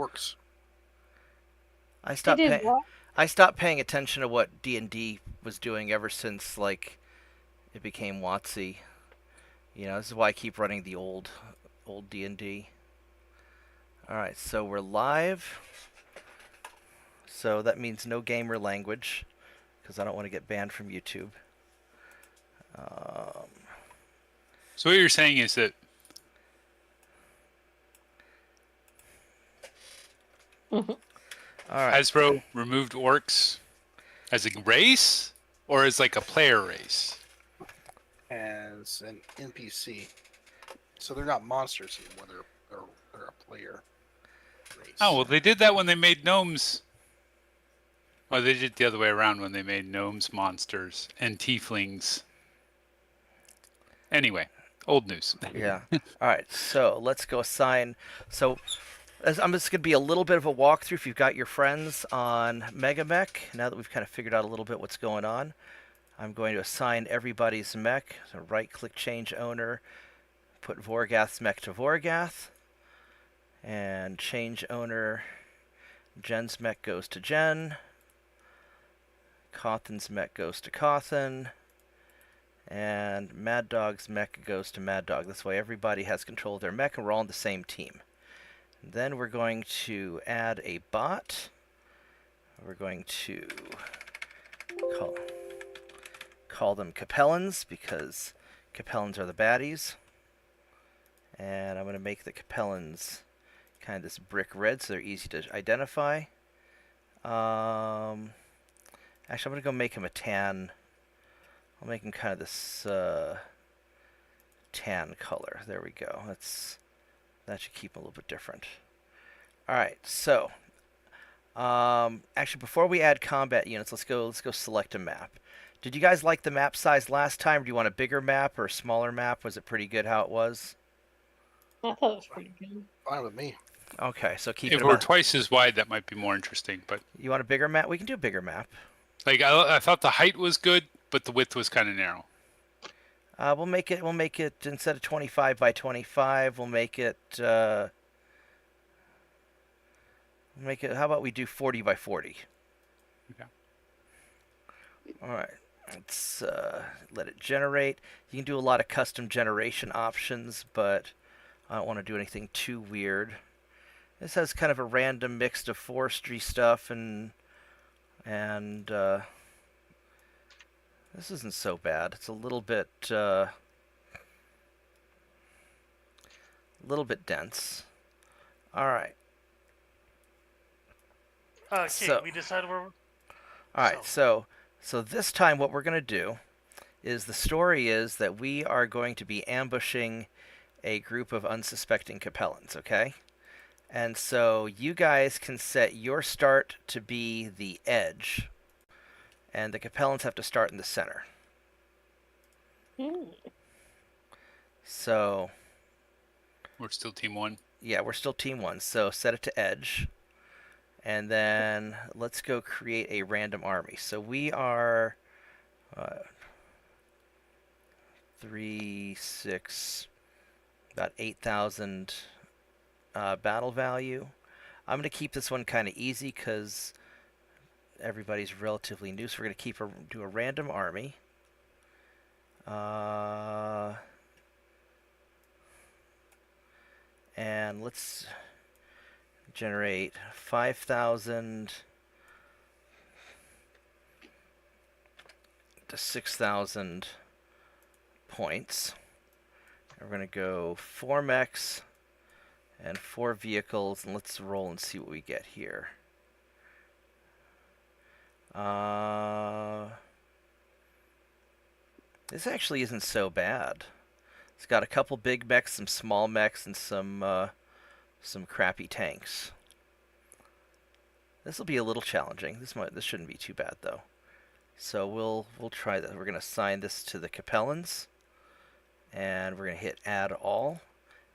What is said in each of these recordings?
orcs. I They stopped did paying. what? I stopped paying attention to what D&D was doing ever since like it became WotC. You know, this is why I keep running the old D&D. All right, so we're live. So that means no gamer language because I don't want to get banned from YouTube. Um, So what you're saying is that all right. Hasbro removed orcs as a race or as like a player race? As an NPC. So they're not monsters anymore. They're a player race. Oh, well, they did that when they made gnomes. Or they did it the other way around when they made gnomes monsters and tieflings. Anyway, old news. Yeah. All right. So let's go assign. So I'm just going to be a little bit of a walkthrough if you've got your friends on MegaMek. Now that we've kind of figured out a little bit what's going on, I'm going to assign everybody's mech. So right-click, change owner, put Vorgath's mech to Vorgath, and change owner. Jen's mech goes to Jen. Cawthon's mech goes to Cawthon. And Mad Dog's mech goes to Mad Dog. This way everybody has control of their mech and we're all on the same team. Then we're going to add a bot. We're going to call them Capellans because Capellans are the baddies. And I'm going to make the Capellans kind of this brick red so they're easy to identify. Actually, I'm going to go make him a tan. I'll make him kind of this tan color. There we go. That should keep him a little bit different. All right, so actually, before we add combat units, let's go select a map. Did you guys like the map size last time? Do you want a bigger map or a smaller map? Was it pretty good how it was? I thought it was pretty good. Fine with me. Okay, so keep If it it were about. twice as wide, that might be more interesting. But You want a bigger map? We can do a bigger map. like, I thought the height was good, but the width was kind of narrow. We'll make it instead of 25 by 25. We'll make it. How about we do 40 by 40? Okay. All right. Let's let it generate. You can do a lot of custom generation options, but I don't want to do anything too weird. This has kind of a random mix of forestry stuff and this isn't so bad. It's a little bit dense. All right. Okay, So- we decided where. All right. So this time what we're going to do is the story is that we are going to be ambushing a group of unsuspecting Capellans, okay? And so you guys can set your start to be the edge, and the Capellans have to start in the center. So, We're still team one. yeah, we're still team one, so set it to edge. And then let's go create a random army. So we are 3, 6, about 8,000 battle value. I'm going to keep this one kind of easy because everybody's relatively new. So we're going to do a random army. And let's generate 5,000 to 6,000 points. And we're going to go 4 mechs and 4 vehicles, and let's roll and see what we get here. This actually isn't so bad. It's got a couple big mechs, some small mechs, and some crappy tanks. This will be a little challenging. This shouldn't be too bad though. So we'll try that. We're gonna assign this to the Capellans, and we're gonna hit Add All.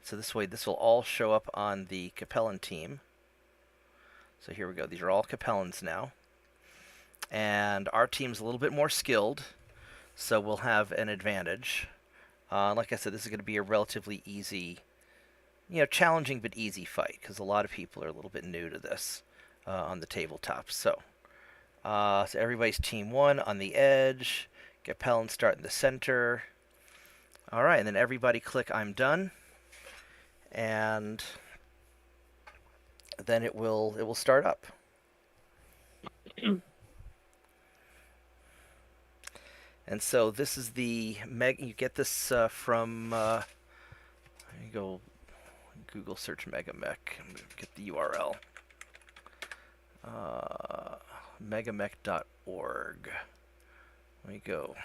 So this way, this will all show up on the Capellan team. So here we go. These are all Capellans now, and our team's a little bit more skilled, so we'll have an advantage. Like I said, this is going to be a relatively easy challenging but easy fight because a lot of people are a little bit new to this on the tabletop. So everybody's team 1 on the edge. Capellan start in the center. All right, and then everybody click I'm done, and then it will start up. And so this is the you get this from you go Google search MegaMek and get the URL. MegaMek.org. Let me go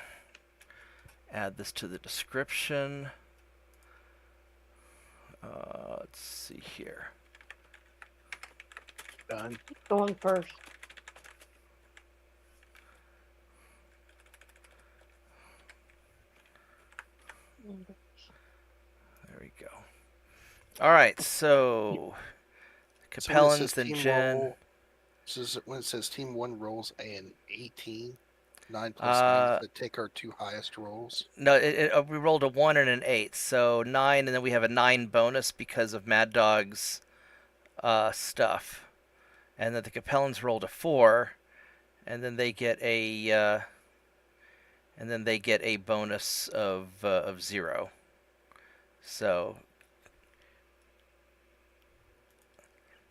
add this to the description. Let's see here. Done. Going first. There we go. All right, so So when it Capellans, says then team Jen. roll, when it says team 1 rolls an 18, 9 plus 9, does it take our 2 highest rolls? No, we rolled a 1 and an 8, so 9, and then we have a 9 bonus because of Mad Dog's stuff. And then the Capellans rolled a 4, and then they get a bonus of 0. So,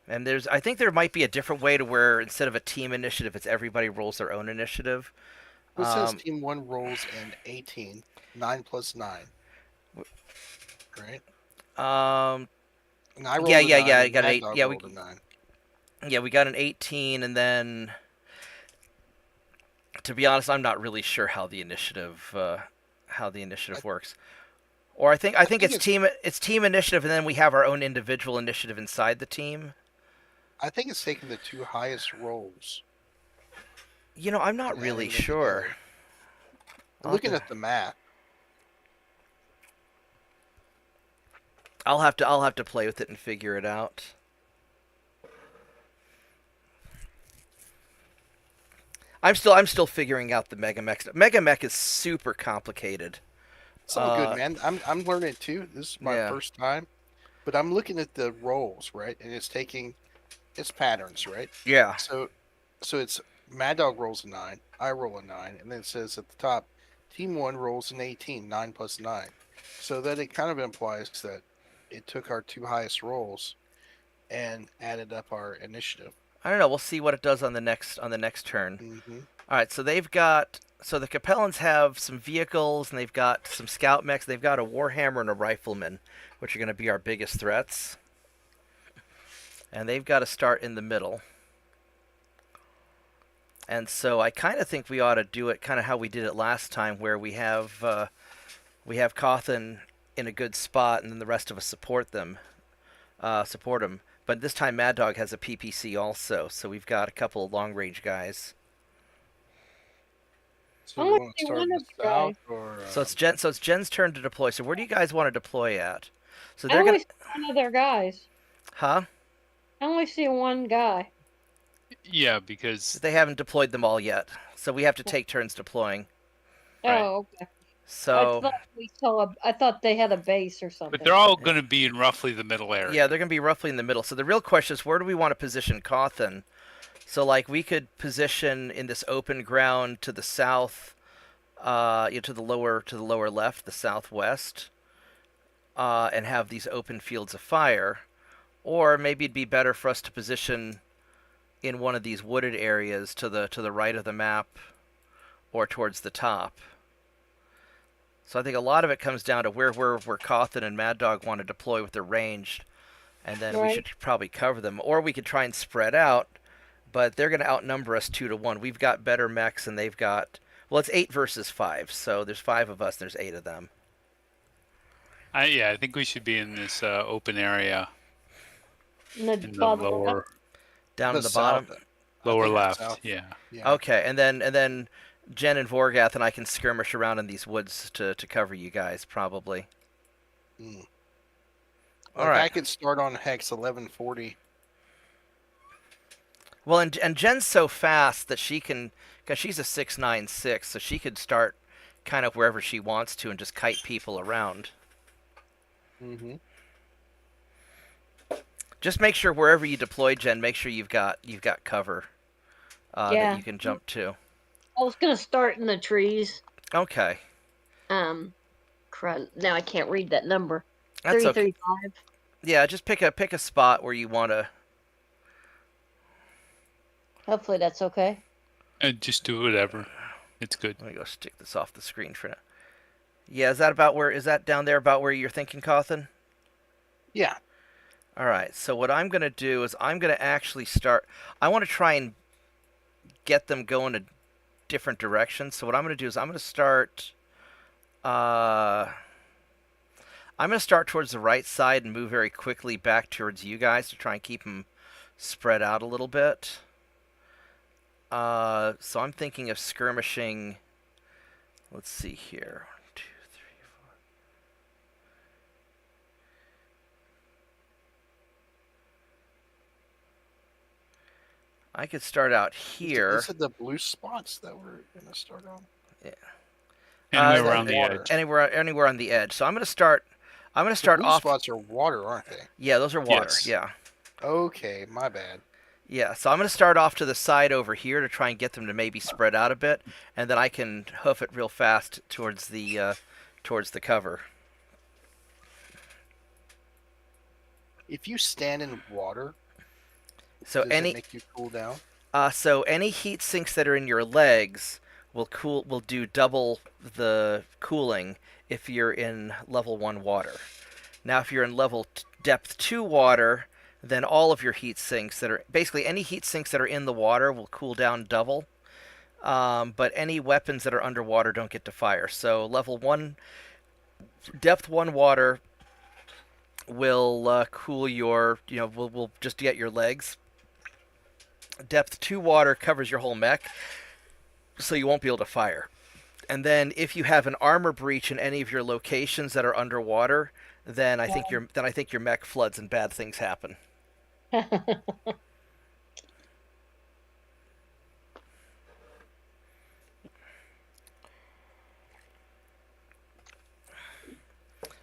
and I think there might be a different way to where instead of a team initiative, it's everybody rolls their own initiative. It says team 1 rolls an 18, 9 plus 9. Right? And I rolled yeah, a 9, I and got an Mad 8. Dog Yeah, rolled a 9. Yeah, we got an 18, and then, to be honest, I'm not really sure how the initiative works. Or I think it's team initiative, and then we have our own individual initiative inside the team. I think it's taking the 2 highest rolls. I'm not and really adding them sure. together. I'm looking at the map. I'll have to play with it and figure it out. I'm still figuring out the MegaMek stuff. MegaMek is super complicated. It's all good, man. I'm learning it too. This is my first time. But I'm looking at the rolls, right? And it's patterns, right? Yeah. So it's Mad Dog rolls a 9, I roll a 9, and then it says at the top, Team 1 rolls an 18, 9 plus 9. So that it kind of implies that it took our 2 highest rolls and added up our initiative. I don't know. We'll see what it does on the next turn. Mm-hmm. All right. So the Capellans have some vehicles, and they've got some scout mechs. They've got a warhammer and a rifleman, which are going to be our biggest threats. And they've got to start in the middle. And so I kind of think we ought to do it kind of how we did it last time, where we have Cawthon in a good spot, and then the rest of us support them. But this time Mad Dog has a PPC also, so we've got a couple of long-range guys. So we want to start in the south, or so it's Jen's turn to deploy. So where do you guys want to deploy at? So I only see one of their guys. Huh? I only see one guy. Yeah, because they haven't deployed them all yet, so we have to take turns deploying. Oh, okay. So I thought they had a base or something. But they're all going to be in roughly the middle area. Yeah, they're going to be roughly in the middle. So the real question is, where do we want to position Cawthon? So, like, we could position in this open ground to the south, to the lower left, the southwest, and have these open fields of fire. Or maybe it'd be better for us to position in one of these wooded areas to the right of the map, or towards the top. So I think a lot of it comes down to where Cawthon and Mad Dog want to deploy with their ranged, and then we should probably cover them. Or we could try and spread out, but they're going to outnumber us 2-1. We've got better mechs, and they've got... Well, it's 8 versus 5, so there's 5 of us, and there's 8 of them. I think we should be in this open area. In the lower... Down in the bottom? Lower left, yeah. Okay, and then Jen and Vorgath and I can skirmish around in these woods to cover you guys, probably. All right. I could start on Hex 1140. Well, and Jen's so fast that she can, because she's a 696, so she could start kind of wherever she wants to and just kite people around. Mm-hmm. Just make sure wherever you deploy, Jen, make sure you've got cover that Yeah. you can jump to. I was gonna start in the trees. Okay, Crud. Now I can't read that number. that's okay. 335. Yeah, just pick a spot where you want to. Hopefully that's okay. And just do whatever. It's good. Let me go stick this off the screen for now. Yeah, is that down there about where you're thinking, Cawthon? Yeah. All right. So what I'm gonna do is I'm gonna actually start. I want to try and get them going a different direction. So what I'm gonna do is I'm gonna start. I'm gonna start towards the right side and move very quickly back towards you guys to try and keep them spread out a little bit. So I'm thinking of skirmishing. Let's see here. 1, 2, 3, 4. I could start out here. Is it the blue spots that we're gonna start on? Yeah. Anywhere around the edge. Anywhere on the edge. So I'm gonna start. I'm gonna start blue off. spots are water, aren't they? Yeah, those are water. Yes. Yeah. Okay, my bad. Yeah, so I'm going to start off to the side over here to try and get them to maybe spread out a bit, and then I can hoof it real fast towards the cover. If you stand in water, So does any it make you cool down? so any heat sinks that are in your legs will do double the cooling if you're in level 1 water. Now if you're in depth 2 water, then all of your heat sinks that are basically any heat sinks that are in the water will cool down double. But any weapons that are underwater don't get to fire. So level 1, depth 1 water will cool your, will just get your legs. Depth 2 water covers your whole mech, so you won't be able to fire. And then if you have an armor breach in any of your locations that are underwater, then I think your mech floods and bad things happen.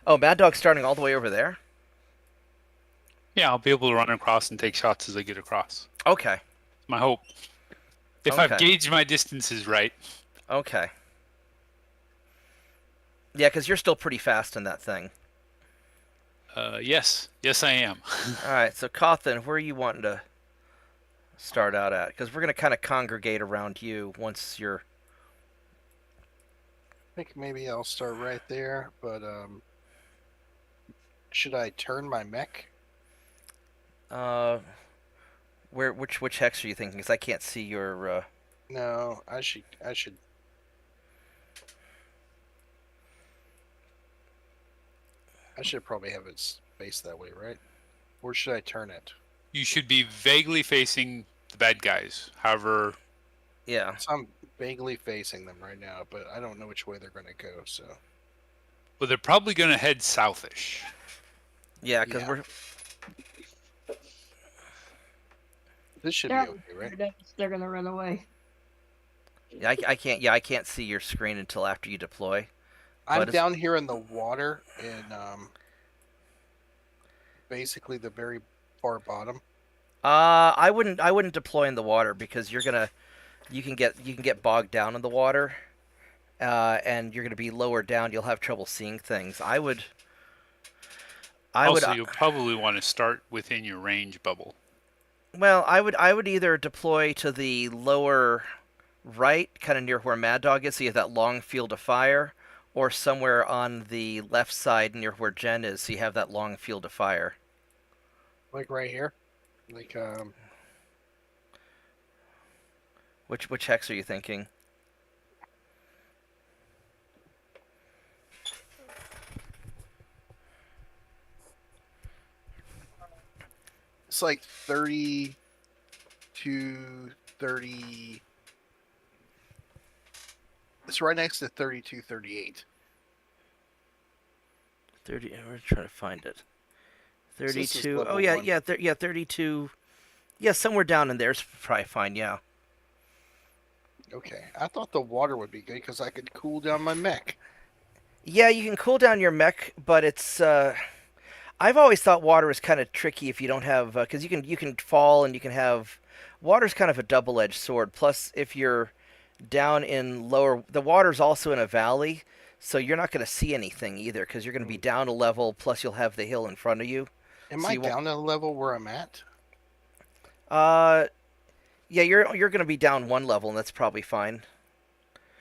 Oh, Mad Dog's starting all the way over there? Yeah, I'll be able to run across and take shots as I get across. Okay. My hope. If I've Okay. gauged my distances right. Okay. Yeah, because you're still pretty fast in that thing. Yes. Yes, I am. All right, so Cawthon, where are you wanting to start out at? Because we're going to kind of congregate around you once you're... I think maybe I'll start right there, but should I turn my mech? Which hex are you thinking? Because I can't see your... No, I should. I should probably have it faced that way, right? Or should I turn it? You should be vaguely facing the bad guys. However, Yeah. So I'm vaguely facing them right now, but I don't know which way they're going to go. So well, they're probably going to head southish. Yeah, because Yeah. we're... this should be They're, okay, right? they're gonna run away. I can't. Yeah, I can't see your screen until after you deploy. I'm But it's- down here in the water in basically the very far bottom. I wouldn't deploy in the water because you can get bogged down in the water, and you're gonna be lower down. You'll have trouble seeing things. Also, you'll probably want to start within your range bubble. Well, I would either deploy to the lower right, kind of near where Mad Dog is, so you have that long field of fire, or somewhere on the left side near where Jen is, so you have that long field of fire. Like right here. Like Which hex are you thinking? it's like 30 to 30. It's right next to 32, 38. 30. We're trying to find it. So this is 32. level Oh yeah, one. yeah, 32. Yeah, somewhere down in there's probably fine. Yeah. Okay, I thought the water would be good because I could cool down my mech. Yeah, you can cool down your mech, but it's I've always thought water is kind of tricky if you don't have because you can fall and you can have water's kind of a double-edged sword. Plus, if you're down in lower, the water's also in a valley, so you're not going to see anything either because you're going to be down a level. Plus, you'll have the hill in front of you. Am So I you won't- down to the level where I'm at? Uh, yeah, you're going to be down one level, and that's probably fine.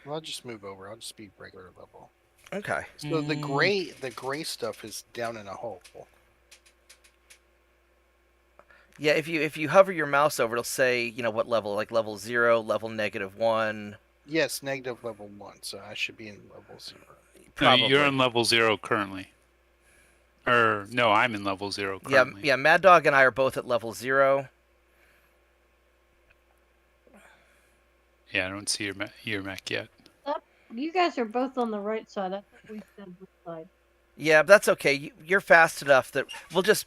Well, I'll just move over. I'll just be regular level. Okay. So the gray stuff is down in a hole. Yeah, if you hover your mouse over, it'll say what level, like level 0, level -1. Yes, negative level 1, so I should be in level 0. No, Probably. you're on level 0 currently. Or no, I'm in level 0 Yeah, currently. yeah. Mad Dog and I are both at level 0. Yeah, I don't see your mech yet. You guys are both on the right side. I thought we said which side. Yeah, but that's okay. You're fast enough that we'll just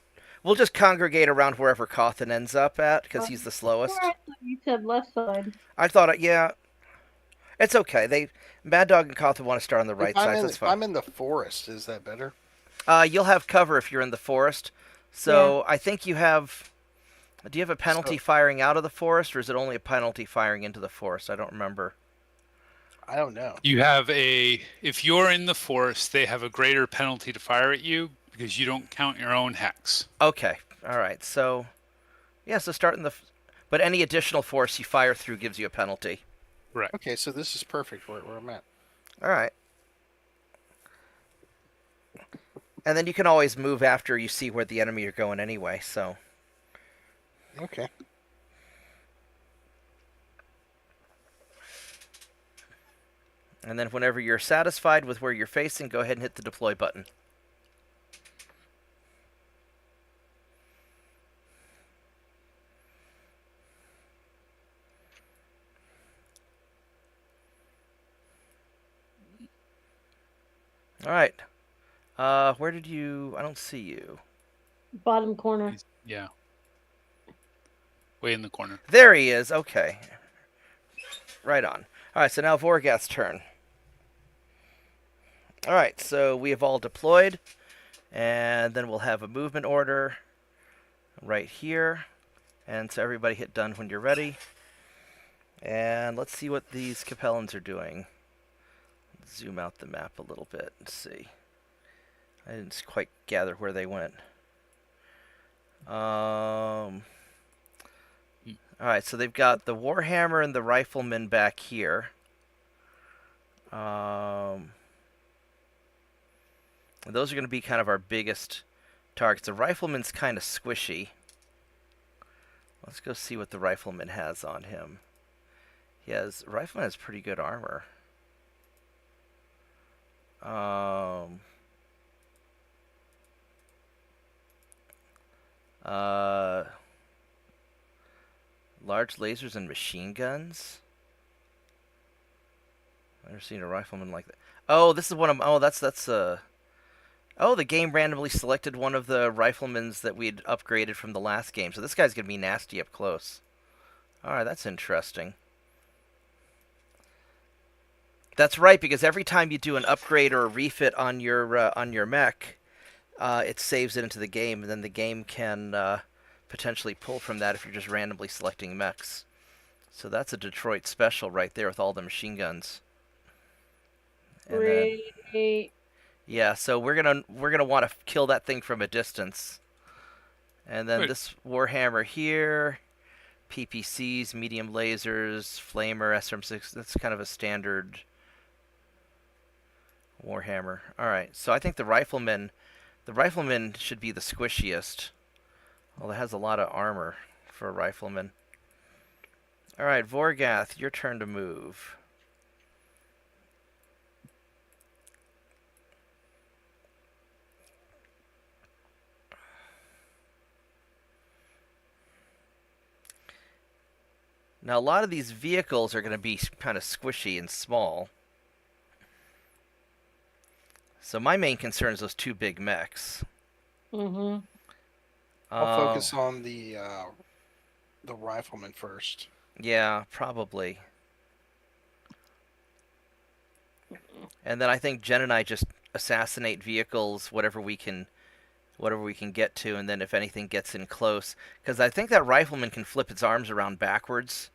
congregate around wherever Cawthon ends up at because he's the slowest. I thought you said left side. I thought, yeah, it's okay. Mad Dog and Cawthon want to start on the right If I'm side. in, That's if fine. I'm in the forest, is that better? You'll have cover if you're in the forest. So I think you have. Do you have a penalty firing out of the forest, or is it only a penalty firing into the forest? I don't remember. I don't know. You have if you're in the forest, they have a greater penalty to fire at you because you don't count your own hex. Okay. All right. So, yeah. So start in the. But any additional force you fire through gives you a penalty. Right. Okay, so this is perfect where I'm at. All right. And then you can always move after you see where the enemy are going anyway. So. Okay. And then whenever you're satisfied with where you're facing, go ahead and hit the deploy button. All right. Where did you... I don't see you. Bottom corner. Yeah. Way in the corner. There he is. Okay. Right on. All right, so now Vorgath's turn. All right, so we have all deployed, and then we'll have a movement order right here. And so everybody hit done when you're ready. And let's see what these Capellans are doing. Zoom out the map a little bit and see. I didn't quite gather where they went. All right, so they've got the Warhammer and the Rifleman back here. Those are going to be kind of our biggest targets. The Rifleman's kind of squishy. Let's go see what the Rifleman has on him. Rifleman has pretty good armor. Large lasers and machine guns. I've never seen a rifleman like that. Oh, this is one of. Oh, that's Oh, the game randomly selected one of the riflemans that we'd upgraded from the last game. So this guy's gonna be nasty up close. All right, that's interesting. That's right, because every time you do an upgrade or a refit on your mech, it saves it into the game, and then the game can potentially pull from that if you're just randomly selecting mechs. So that's a Detroit special right there with all the machine guns. And then, Great. yeah, so we're gonna want to kill that thing from a distance. And then Wait. this Warhammer here, PPCs, medium lasers, flamer, SRM6. That's kind of a standard Warhammer. All right, so I think the rifleman should be the squishiest. Well, it has a lot of armor for a rifleman. All right, Vorgath, your turn to move. Now, a lot of these vehicles are going to be kind of squishy and small. So my main concern is those two big mechs. Mm-hmm. I'll focus on the rifleman first. Yeah, probably. And then I think Jen and I just assassinate vehicles, whatever we can whatever we can get to, and then if anything gets in close, because I think that rifleman can flip its arms around backwards.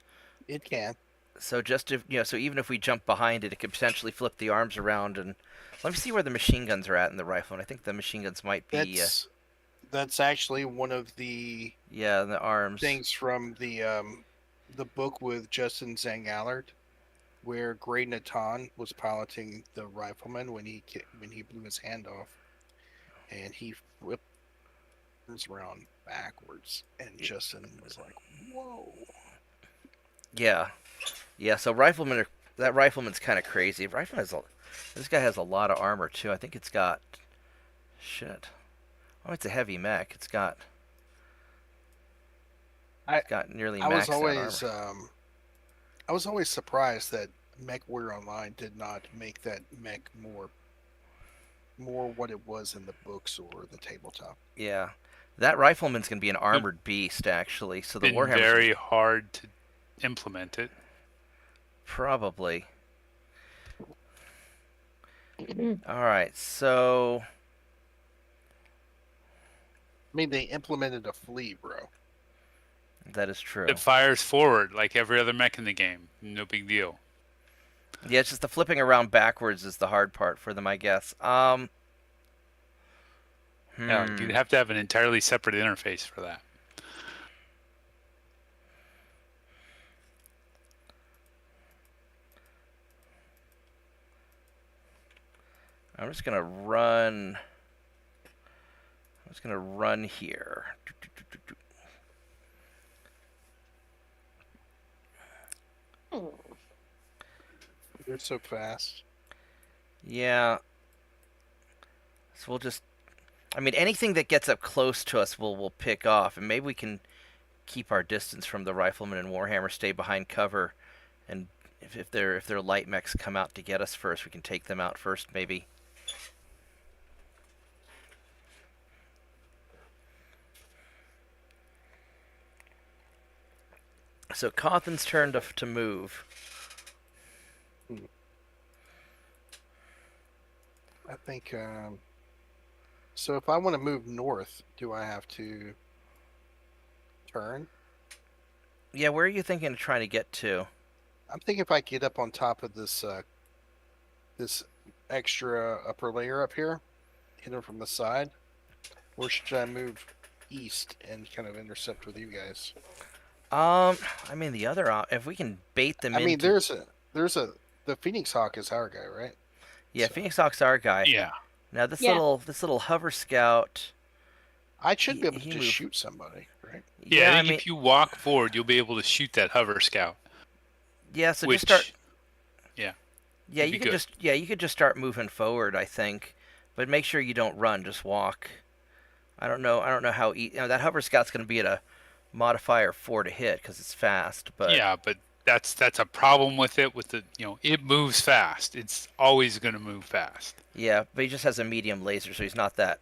It can. So just if so even if we jump behind it, it could potentially flip the arms around. And let me see where the machine guns are at in the rifleman. I think the machine guns might be That's actually one of the the arms. things from the book with Justin Zangallard, where Gray Natan was piloting the rifleman when he blew his hand off, and he flipped his around backwards, and Justin was like, "Whoa!" Yeah. So that rifleman's kind of crazy. This guy has a lot of armor too. I think it's got shit. Oh, it's a heavy mech. It's got nearly maxed out armor. I was always surprised that Mech Warrior Online did not make that mech more what it was in the books or the tabletop. Yeah. That rifleman's going to be an armored beast, actually. So the Been Warhammer's very hard to implement it. probably. All right, so I mean, they implemented a fleet, bro. that is true. It fires forward like every other mech in the game. No big deal. Yeah, it's just the flipping around backwards is the hard part for them, I guess. Yeah, you'd have to have an entirely separate interface for that. I'm just gonna run here. They're so fast. Yeah. So we'll just, I mean, anything that gets up close to us we'll pick off, and maybe we can keep our distance from the rifleman and Warhammer, stay behind cover, and if their light mechs come out to get us first, we can take them out first, maybe. So Cawthon's turn to move. I think. So if I want to move north, do I have to turn? Yeah, where are you thinking of trying to get to? I'm thinking if I get up on top of this this extra upper layer up here, hit them from the side, or should I move east and kind of intercept with you guys? I mean the other if we can bait them. I mean, there's the Phoenix Hawk is our guy, right? Yeah, So- Phoenix Hawk's our guy. Yeah. Now this Yeah. little hover scout. I should be able he to moved- shoot somebody, right? Yeah, I I think mean, if you walk forward, you'll be able to shoot that hover scout. yeah. So which, just start. yeah. Yeah, would you be could good. you could just start moving forward, I think, but make sure you don't run. Just walk. I don't know how that hover scout's going to be at a modifier 4 to hit because it's fast. But Yeah, but that's a problem with it. With the it moves fast. It's always going to move fast. yeah, but he just has a medium laser, so he's not that.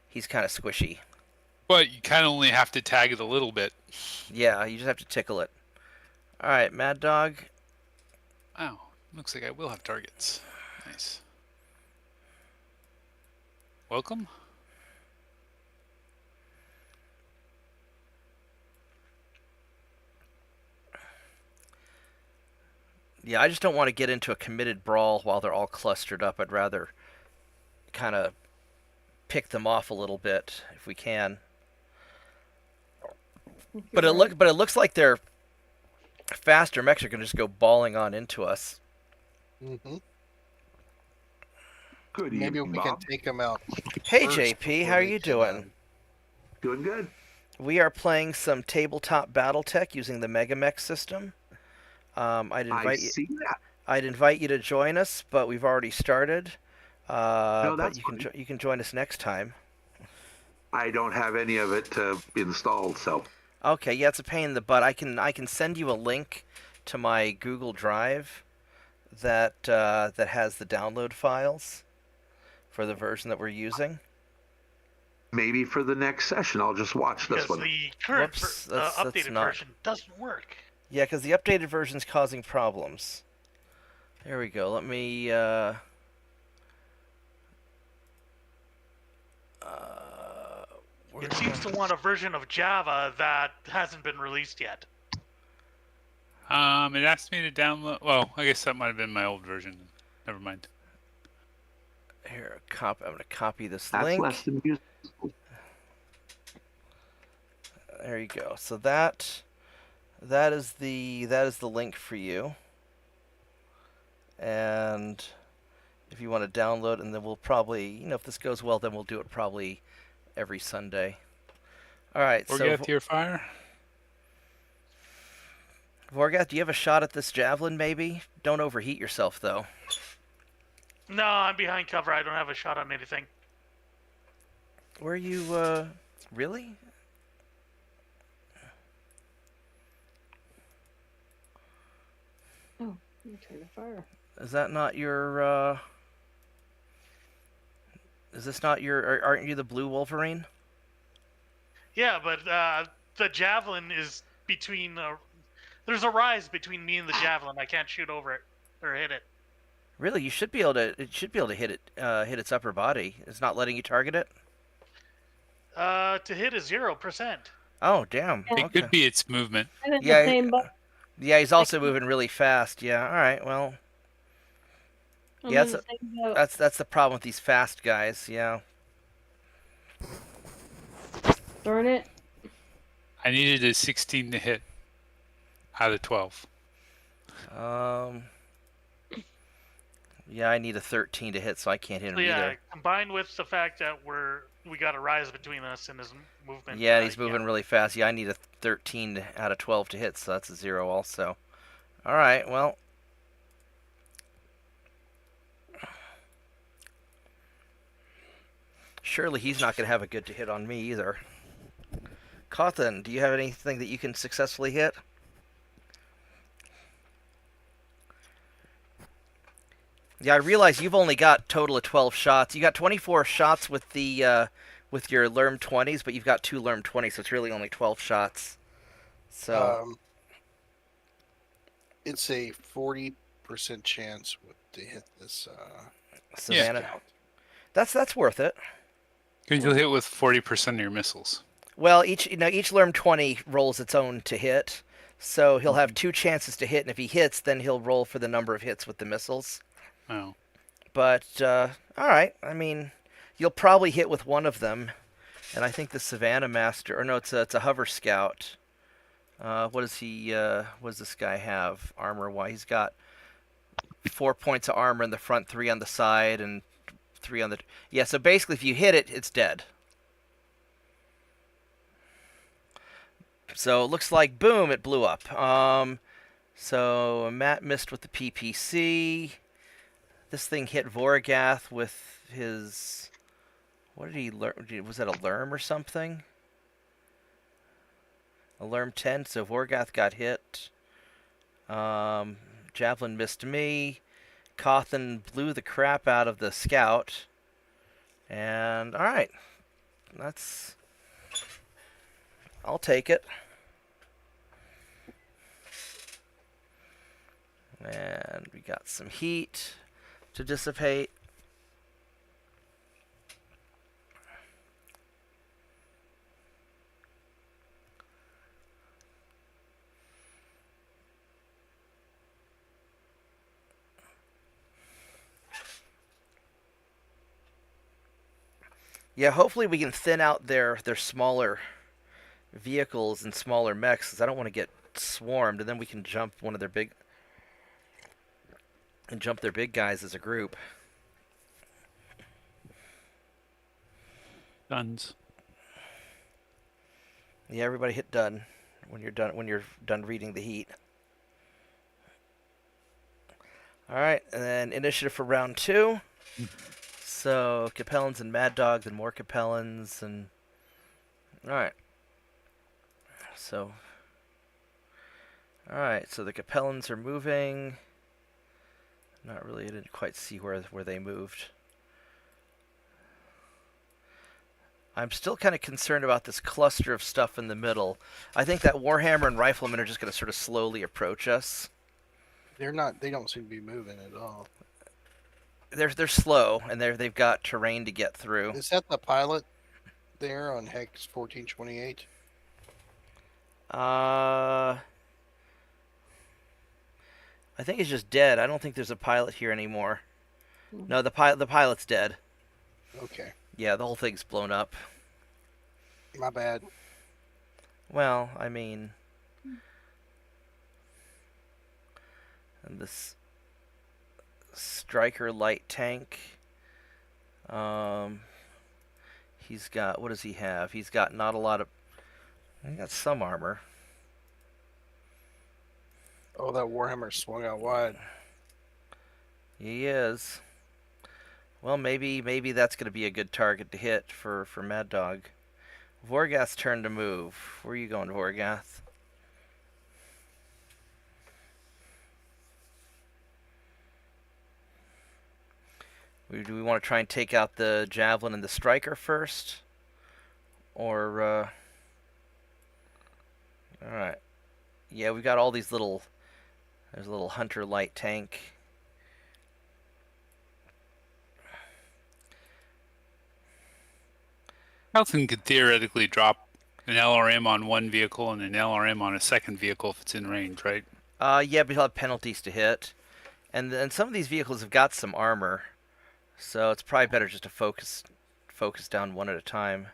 He's kind of squishy. But you kind of only have to tag it a little bit. Yeah, you just have to tickle it. All right, Mad Dog. Wow, looks like I will have targets. Nice. Welcome. Yeah, I just don't want to get into a committed brawl while they're all clustered up. I'd rather kind of pick them off a little bit if we can. But it looks like their faster mechs are going to just go balling on into us. Mm-hmm. Good Maybe evening, we Bob. can take them out. Hey first JP, before how are they you can, doing? Doing good. We are playing some tabletop Battletech using the MegaMek system. I see that. I'd invite you to join us, but we've already started. No, but that's you can join us next time. I don't have any of it installed, so Okay, yeah, it's a pain in the butt. I can send you a link to my Google Drive that has the download files for the version that we're using. maybe for the next session I'll just watch this Because one. the current Whoops, that's updated not- version doesn't work. Yeah, because the updated version's causing problems. There we go. Let me. It seems to want a version of Java that hasn't been released yet. It asked me to download. Well, I guess that might have been my old version. Never mind. Here, I'm going to copy this That's link. less than useful. There you go. So that is the link for you. And if you want to download, and then we'll probably, if this goes well, then we'll do it probably every Sunday. All right. Or so get to your fire. Vorgath, do you have a shot at this javelin? Maybe. Don't overheat yourself, though. No, I'm behind cover. I don't have a shot on anything. Were you really? Oh, you turned the fire. Is that not your? Is this not your? Aren't you the blue Wolverine? Yeah, but the javelin is between. There's a rise between me and the javelin. I can't shoot over it or hit it. Really, you should be able to. It should be able to hit it. Hit its upper body. It's not letting you target it. To hit is 0%. Oh damn. Yeah. It Okay. could be its movement. And it's Yeah, the same button. Yeah, he's also moving really fast. Yeah. All right. Well, I'm Yeah, in the same boat. that's the problem with these fast guys. Yeah. Darn it. I needed a 16 to hit out of 12. Yeah, I need a 13 to hit, so I can't hit him So yeah, either. combined with the fact that we got a rise between us and his movement. Yeah, he's moving really fast. Yeah, I need a 13 out of 12 to hit, so that's a 0 also. All right, well. Surely he's not going to have a good to hit on me either. Cawthon, do you have anything that you can successfully hit? Yeah, I realize you've only got total of 12 shots. You got 24 shots with the with your Lerm 20s, but you've got 2 Lerm 20s, so it's really only 12 shots. So It's a 40% chance to hit this. Savannah, scout. that's worth it. Because you'll hit with 40% of your missiles. Well, each Lerm 20 rolls its own to hit, so he'll have 2 chances to hit, and if he hits, then he'll roll for the number of hits with the missiles. Oh. But all right, I mean, you'll probably hit with one of them, and I think the Savannah Master, or no, it's a Hover Scout. What does he? What does this guy have armor-wise? He's got 4 points of armor in the front, 3 on the side, and 3 on the. Yeah, so basically, if you hit it, it's dead. So it looks like boom, it blew up. So Matt missed with the PPC. This thing hit Vorgath with his. What did he learn? Was that a Lerm or something? A Lerm 10. So Vorgath got hit. Javelin missed me. Cawthon blew the crap out of the scout. And alright. That's. I'll take it. And we got some heat to dissipate. Yeah, hopefully we can thin out their smaller vehicles and smaller mechs, because I don't want to get swarmed, and then we can jump one of their big guys as a group. Guns. Yeah, everybody hit done when you're done reading the heat. All right, and then initiative for round 2. So Capellans and Mad Dog, then more Capellans, and all right. So the Capellans are moving. Not really. I didn't quite see where they moved. I'm still kind of concerned about this cluster of stuff in the middle. I think that Warhammer and Riflemen are just going to sort of slowly approach us. They're not. They don't seem to be moving at all. They're slow, and they've got terrain to get through. Is that the pilot there on Hex 1428? I think it's just dead. I don't think there's a pilot here anymore. No, the pilot's dead. Okay, Yeah, the whole thing's blown up. my bad. Well, I mean, and this striker light tank. He's got, what does he have? He's got not a lot of. He got some armor. Oh, that Warhammer swung out wide. He is. Well, maybe that's going to be a good target to hit for Mad Dog. Vorgath's turn to move. Where are you going, Vorgath? Do we want to try and take out the Javelin and the Striker first? Or, Alright. Yeah, we got all these little... There's a little Hunter light tank. Carlton could theoretically drop an LRM on one vehicle and an LRM on a second vehicle if it's in range, right? Yeah, but he'll have penalties to hit. And then some of these vehicles have got some armor. So it's probably better just to focus down one at a time.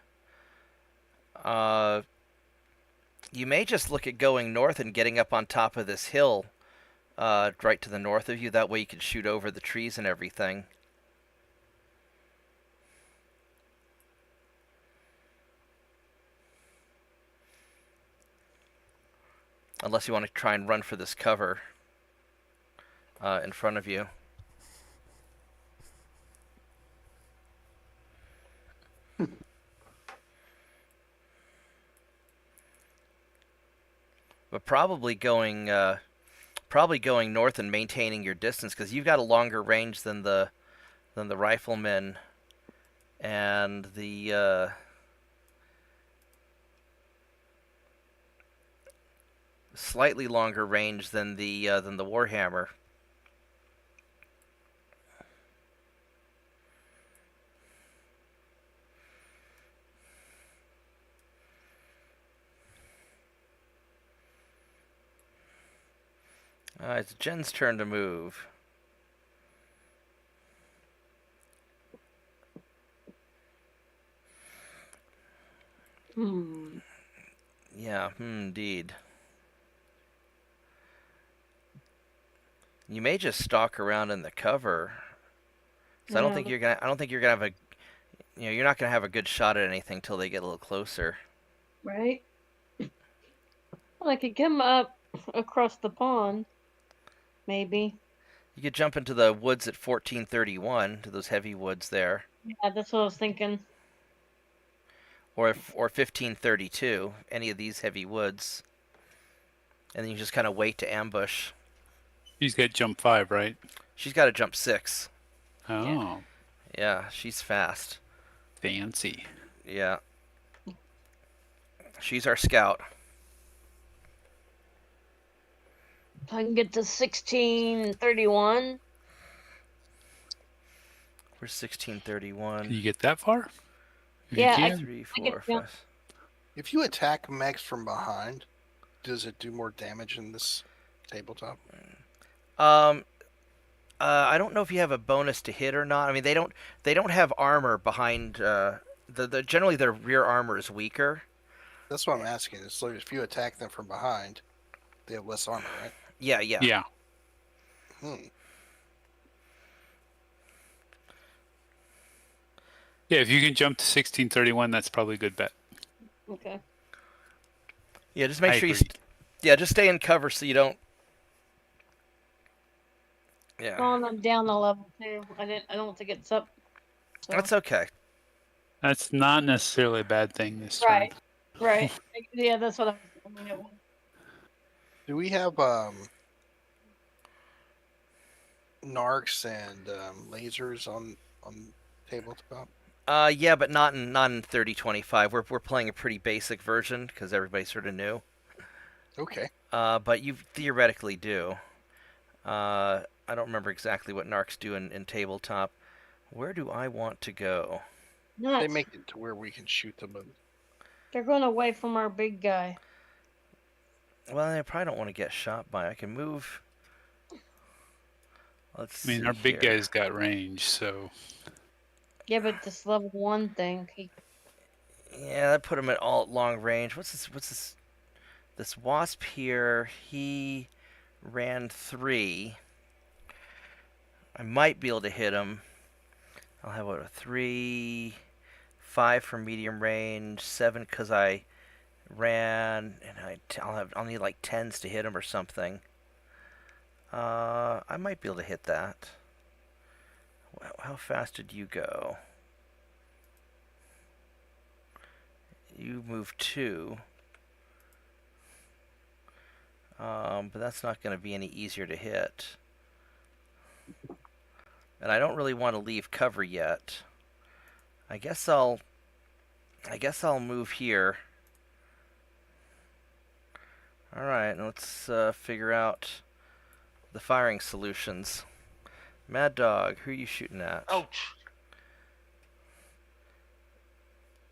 You may just look at going north and getting up on top of this hill right to the north of you. That way you can shoot over the trees and everything. Unless you want to try and run for this cover in front of you. But probably going north and maintaining your distance, because you've got a longer range than the riflemen, and the slightly longer range than the Warhammer. It's Jen's turn to move. Yeah, indeed. You may just stalk around in the cover. So I don't think you're gonna have a, you're not gonna have a good shot at anything till they get a little closer. Right? Well, I could come up across the pond. Maybe. You could jump into the woods at 1431, to those heavy woods there. Yeah, that's what I was thinking. Or 1532, any of these heavy woods. And then you just kind of wait to ambush. She's got jump 5, right? She's got to jump 6. Oh, Yeah, she's fast. fancy. Yeah. She's our scout. I can get to 1631. Where's 1631? Can you get that far? If Yeah, you I can. 3, I get 4, down. 5. If you attack mechs from behind, does it do more damage in this tabletop? I don't know if you have a bonus to hit or not. I mean, they don't have armor behind. Generally their rear armor is weaker. That's what I'm asking. It's like if you attack them from behind, they have less armor, right? Yeah. Yeah. Hmm. Yeah, if you can jump to 1631, that's probably a good bet. Okay. Yeah, just make I sure agree. just stay in cover so you don't. Yeah, Well, and I'm down a level too. I don't think it's up. So. that's okay. That's not necessarily a bad thing this turn. Right. Right. Yeah, that's what I was thinking. Do we have narcs and lasers on tabletop? Yeah, but not in 3025. We're playing a pretty basic version because everybody's sort of new. Okay. But you theoretically do. I don't remember exactly what narcs do in tabletop. Where do I want to go? They Nuts. make it to where we can shoot them. But They're going away from our big guy. Well, I probably don't want to get shot by. I can move. Let's I mean, see our big here. guy's got range, so Yeah, but this level 1 thing. Yeah, that put him at all long range. What's this? This wasp here, he ran 3. I might be able to hit him. I'll have what, a 3, 5 for medium range, 7 because I ran, and I'll need like 10s to hit him or something. I might be able to hit that. How fast did you go? You moved 2. But that's not going to be any easier to hit. And I don't really want to leave cover yet. I guess I'll move here. All right, let's figure out the firing solutions. Mad Dog, who are you shooting at? Ouch.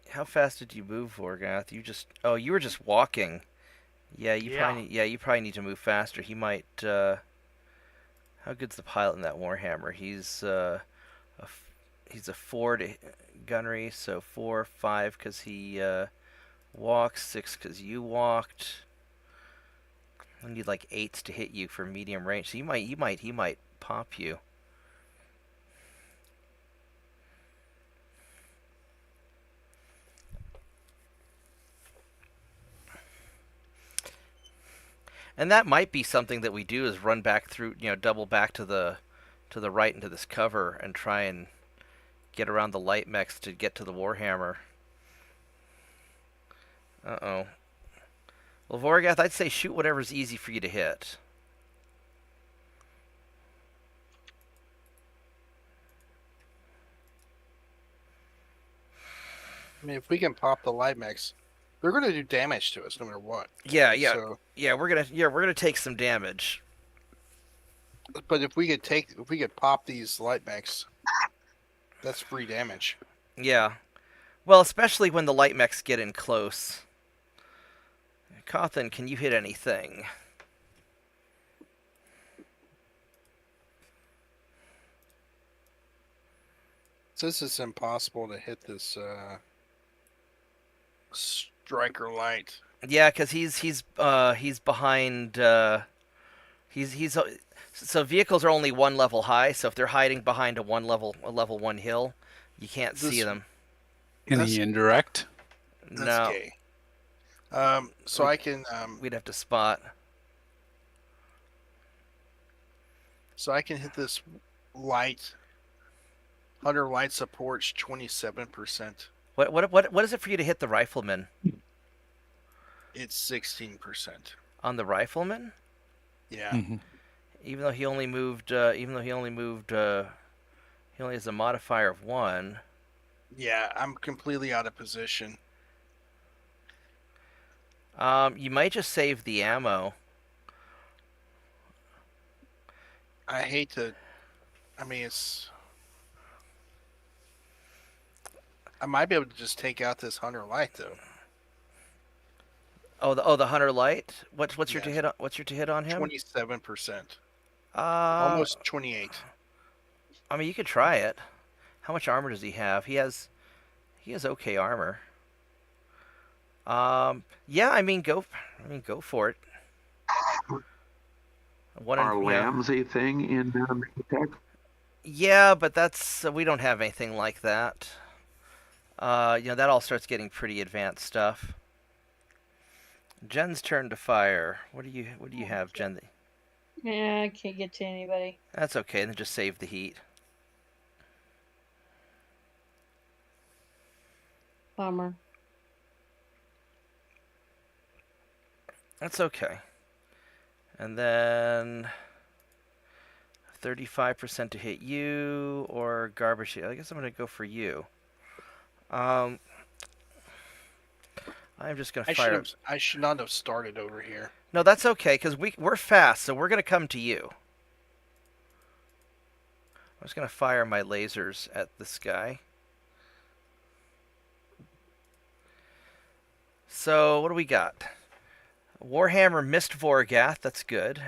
How fast did you move, Vorgath? You were just walking. Yeah, you probably need to move faster. He might. How good's the pilot in that Warhammer? He's a 4 to gunnery, so 4, 5 because he walks, 6 because you walked. I need like 8s to hit you for medium range. So he might pop you. And that might be something that we do is run back through, double back to the right into this cover and try and get around the light mechs to get to the Warhammer. Uh-oh. Well, Vorgath, I'd say shoot whatever's easy for you to hit. I mean, if we can pop the light mechs, they're going to do damage to us no matter what. Yeah. So, We're gonna take some damage. but if we could pop these light mechs, that's free damage. Yeah. Well, especially when the light mechs get in close. Cawthon, can you hit anything? It says it's impossible to hit this striker light. Yeah, because he's behind. So vehicles are only 1 level high. So if they're hiding behind a level 1 hill, you can't see them. can That's- he indirect? That's No, gay. So I can we'd have to spot. hit this light. Hunter light supports 27%. What is it for you to hit the rifleman? It's 16%. On the rifleman? Yeah. Mm-hmm. Even though he only moved, he only has a modifier of 1. Yeah, I'm completely out of position. You might just save the ammo. I hate to. I mean, I might be able to just take out this Hunter light though. The hunter light. What's your to Yes. hit? What's your to hit on him? 27%. Uh, Almost 28. I mean, you could try it. How much armor does he have? He has okay armor. Yeah, I mean, go for it. Our lambs a thing in Battletech? Yeah, but we don't have anything like that. That all starts getting pretty advanced stuff. Jen's turn to fire. What do you have, Jen? Yeah, I can't get to anybody. That's okay. Then just save the heat. Bummer. That's okay. And then 35% to hit you or garbage. I guess I'm gonna go for you. I'm just gonna fire. I should not have started over here. No, that's okay because we're fast, so we're gonna come to you. I'm just gonna fire my lasers at this guy. So what do we got? Warhammer missed Vorgath. That's good.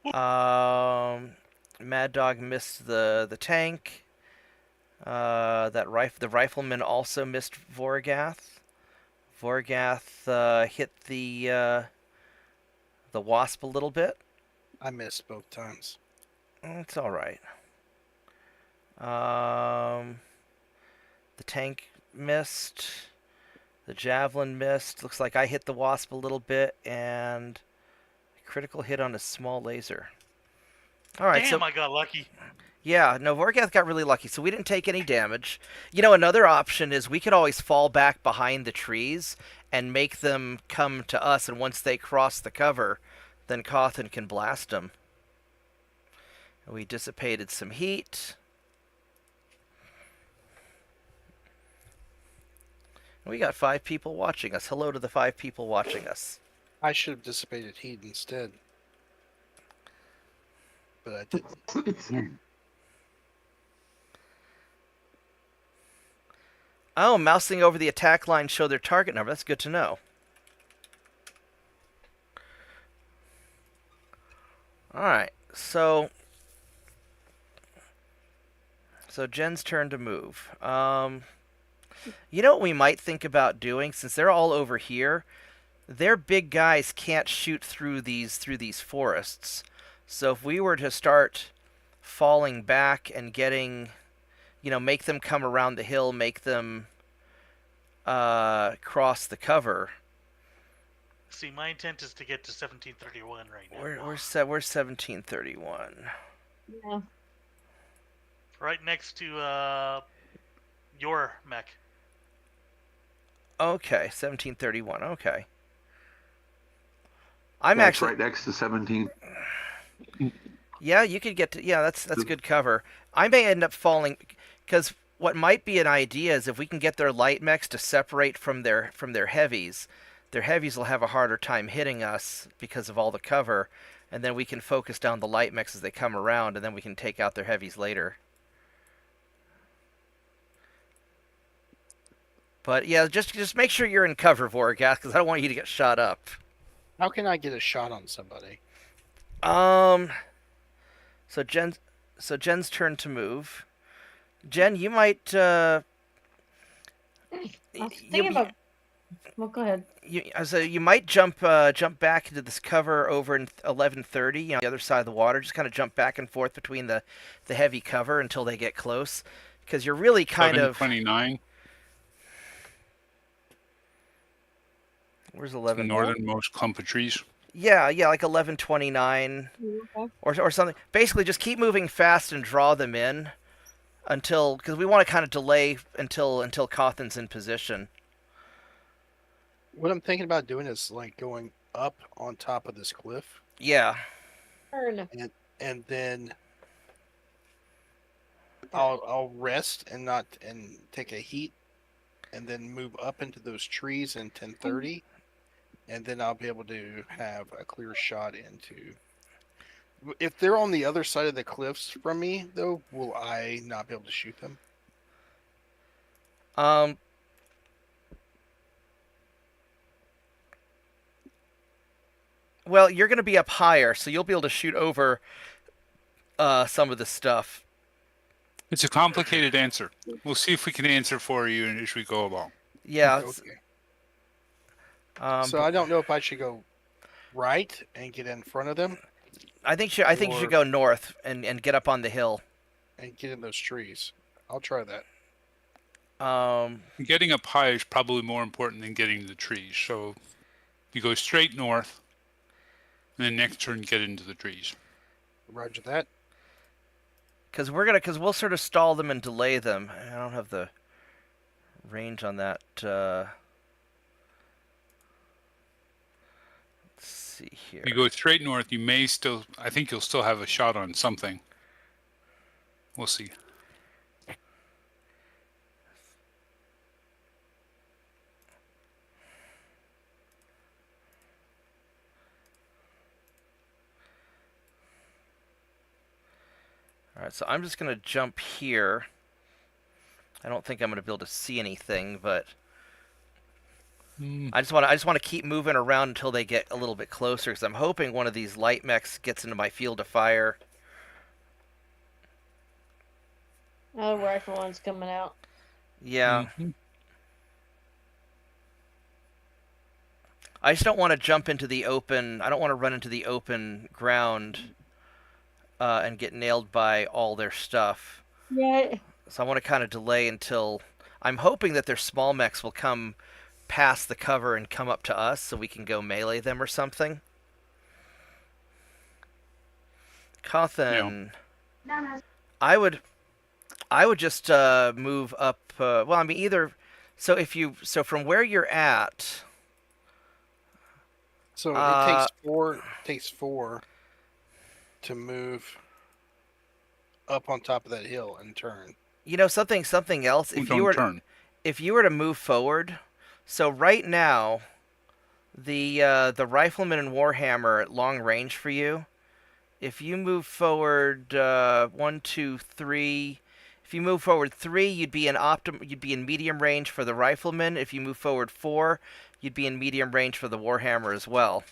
Mad Dog missed the tank. The rifleman also missed Vorgath. Vorgath hit the wasp a little bit. I missed both times. It's all right. The tank missed. The javelin missed. Looks like I hit the wasp a little bit, and a critical hit on a small laser. All right, Damn, so I got lucky. yeah, no, Vorgath got really lucky, so we didn't take any damage. You know, another option is we could always fall back behind the trees and make them come to us, and once they cross the cover, then Cawthon can blast them. We dissipated some heat. We got 5 people watching us. Hello to the 5 people watching us. I should have dissipated heat instead. But I didn't. Oh, mousing over the attack line show their target number. That's good to know. Alright, so Jen's turn to move. You know what we might think about doing, since they're all over here, their big guys can't shoot through these forests. So if we were to start falling back and getting, you know, make them come around the hill, make them cross the cover. See, my intent is to get to 1731 right now. Where's 1731? Yeah. Right next to your mech. Okay, 1731. Okay. I'm That's actually right next to 17. Yeah, you could get to. Yeah, that's good cover. I may end up falling because what might be an idea is if we can get their light mechs to separate from their heavies. Their heavies will have a harder time hitting us because of all the cover, and then we can focus down the light mechs as they come around, and then we can take out their heavies later. But yeah, just make sure you're in cover, Vorgath, because I don't want you to get shot up. How can I get a shot on somebody? So Jen's turn to move. Jen, you might. I was thinking about. Well, go ahead. You might jump back into this cover over in 1130, you know, the other side of the water. Just kind of jump back and forth between the heavy cover until they get close, because you're really kind of. 29. Where's The 11? northernmost clump of trees. Yeah, like 1129 Okay. or something. Basically, just keep moving fast and draw them in because we want to kind of delay until Cawthon's in position. What I'm thinking about doing is like going up on top of this cliff Yeah. Turn. and then I'll rest and take a heat and then move up into those trees in 1030, and then I'll be able to have a clear shot into. If they're on the other side of the cliffs from me, though, will I not be able to shoot them? Well, you're going to be up higher, so you'll be able to shoot over some of the stuff. It's a complicated answer. We'll see if we can answer for you as we go along. Yeah. Okay. So I don't know if I should go right and get in front of them I think you should go north and get up on the hill. and get in those trees. I'll try that. Getting up high is probably more important than getting to the trees. So you go straight north, and then next turn get into the trees. Roger that. Because we'll sort of stall them and delay them. I don't have the range on that. Let's see here. If you go straight north, I think you'll still have a shot on something. We'll see. Alright, so I'm just going to jump here. I don't think I'm going to be able to see anything, but Mm, I just want to keep moving around until they get a little bit closer, because I'm hoping one of these light mechs gets into my field of fire. Oh, rifle one's coming out. Yeah. mhm. I just don't want to jump into the open. I don't want to run into the open ground and get nailed by all their stuff. Yeah. So I want to kind of delay until. I'm hoping that their small mechs will come past the cover and come up to us so we can go melee them or something. Cawthon. I would just move up. Well, I mean either. So from where you're at. So Uh, it takes four to move up on top of that hill and turn. You know something else. Who don't turn? If you were to move forward, so right now, the rifleman and warhammer are at long range for you. If you move forward 1, 2, 3, if you move forward 3, you'd be in medium range for the rifleman. If you move forward 4, you'd be in medium range for the warhammer as well.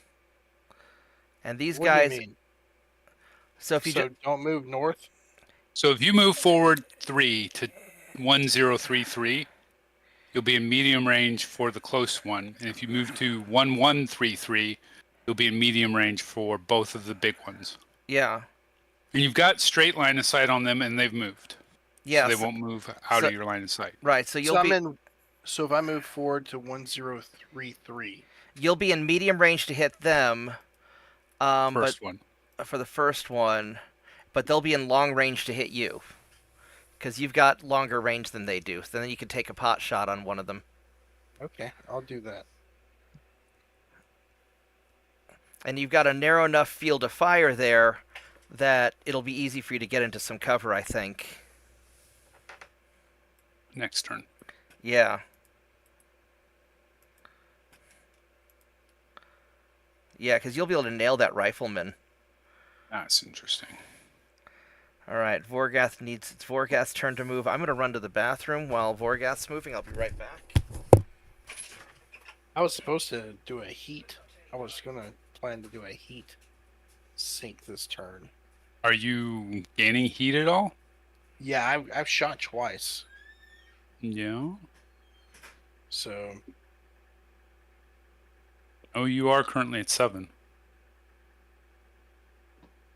And these What guys. do you mean? So if you So don't move north. So if you move forward 3 to 1033, you'll be in medium range for the close one. And if you move to 1133, you'll be in medium range for both of the big ones. yeah, And you've got straight line of sight on them, and they've moved. yeah, So they won't move out so- of your line of sight. right. So So so if I move forward to 1033, you'll be in medium range to hit them. First one. For the first one, but they'll be in long range to hit you because you've got longer range than they do. So then you can take a pot shot on one of them, okay, I'll do that. and you've got a narrow enough field of fire there that it'll be easy for you to get into some cover, I think. Next turn. Yeah. Yeah, because you'll be able to nail that rifleman. That's interesting. All right, it's Vorgath's turn to move. I'm going to run to the bathroom while Vorgath's moving. I'll be right back. I was supposed to do a heat. I was gonna plan to do a heat sink this turn. Are you gaining heat at all? Yeah, I've shot twice, Yeah. so Oh, you are currently at 7.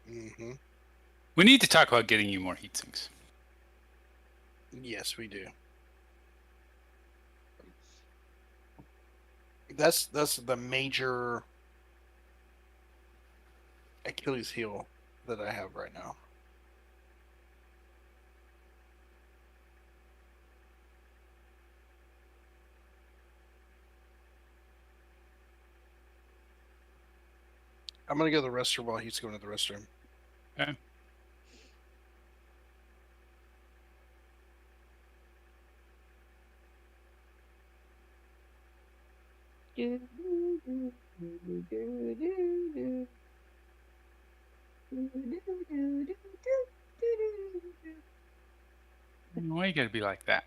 hmm We need to talk about getting you more heat sinks. yes, we do. That's the major Achilles heel that I have right now. I'm gonna go to the restroom while he's going to the restroom. Okay. Why you gotta be like that?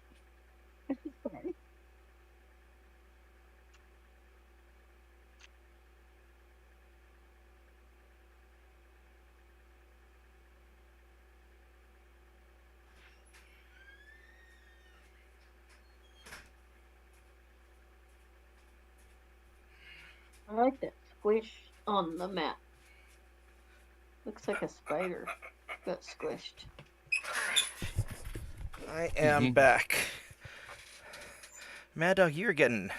I like that squish on the map. Looks like a spider got squished. I am back. Mad Dog, you're getting.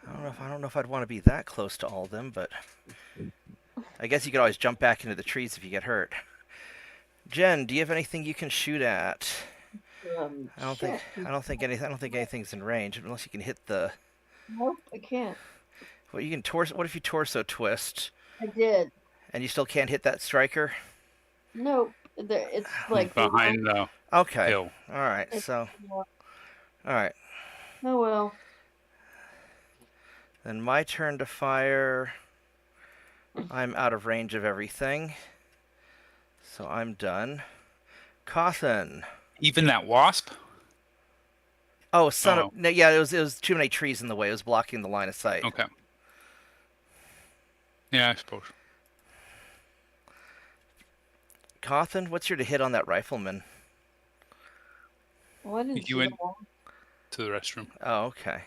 I don't know if I'd want to be that close to all of them, but I guess you could always jump back into the trees if you get hurt. Jen, do you have anything you can shoot at? I don't think anything's in range unless you can hit the. Nope, I can't. Well, you can torso. What if you torso twist I did. and you still can't hit that striker? Nope. It's like Behind the Okay. hill. All right. So. All right. Oh well. Then my turn to fire. I'm out of range of everything, so I'm done. Cawthon. Even that wasp? Oh, son Oh. of no, yeah, it was too many trees in the way. It was blocking the line of sight. Okay. Yeah, I suppose. Cawthon, what's your to hit on that rifleman? Oh, I didn't see You the went wall. to the restroom. Oh, okay.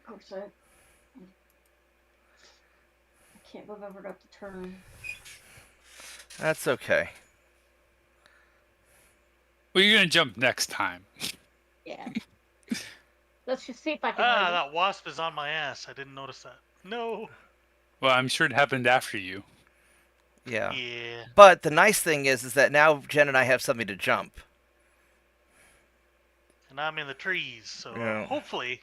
Of course, I can't believe I forgot to turn. That's okay. Well, you're gonna jump next time. Yeah. Let's just see if I can. Ah, hide that wasp is on my ass. I didn't notice that. No. Well, I'm sure it happened after you. Yeah. Yeah. But the nice thing is that now Jen and I have something to jump. And I'm in the trees, so Yeah. hopefully.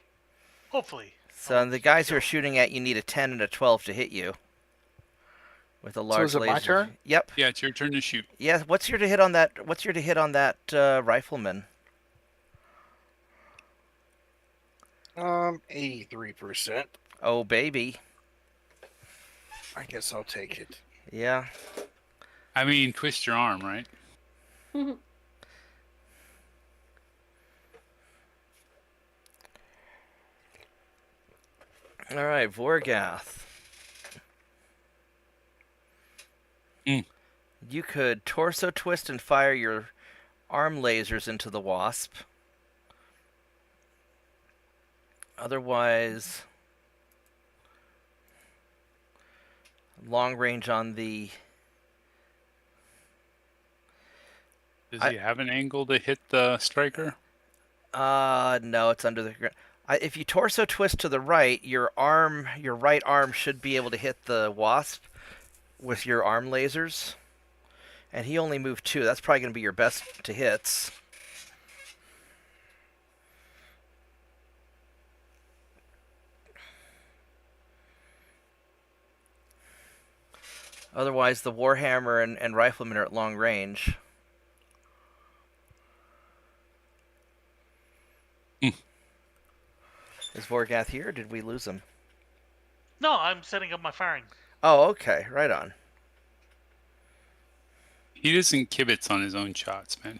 So the guys who are shooting at you need a 10 and a 12 to hit you. With a large is it laser. my turn? Yep. Yeah, it's your turn to shoot. Yeah. What's your to hit on that? What's your to hit on that rifleman? 83%. Oh baby. I guess I'll take it. Yeah. I mean, twist your arm, right? it. All right, Vorgath. Mm. You could torso twist and fire your arm lasers into the wasp. Otherwise, long range on the... Does he have an angle to hit the striker? No, it's under the ground. If you torso twist to the right, your right arm should be able to hit the wasp with your arm lasers. And he only moved 2. That's probably going to be your best to hits. Otherwise, the Warhammer and Rifleman are at long range. Is Vorgath here, or did we lose him? No, I'm setting up my firing. Oh, okay. Right on. He doesn't kibitz on his own shots, man.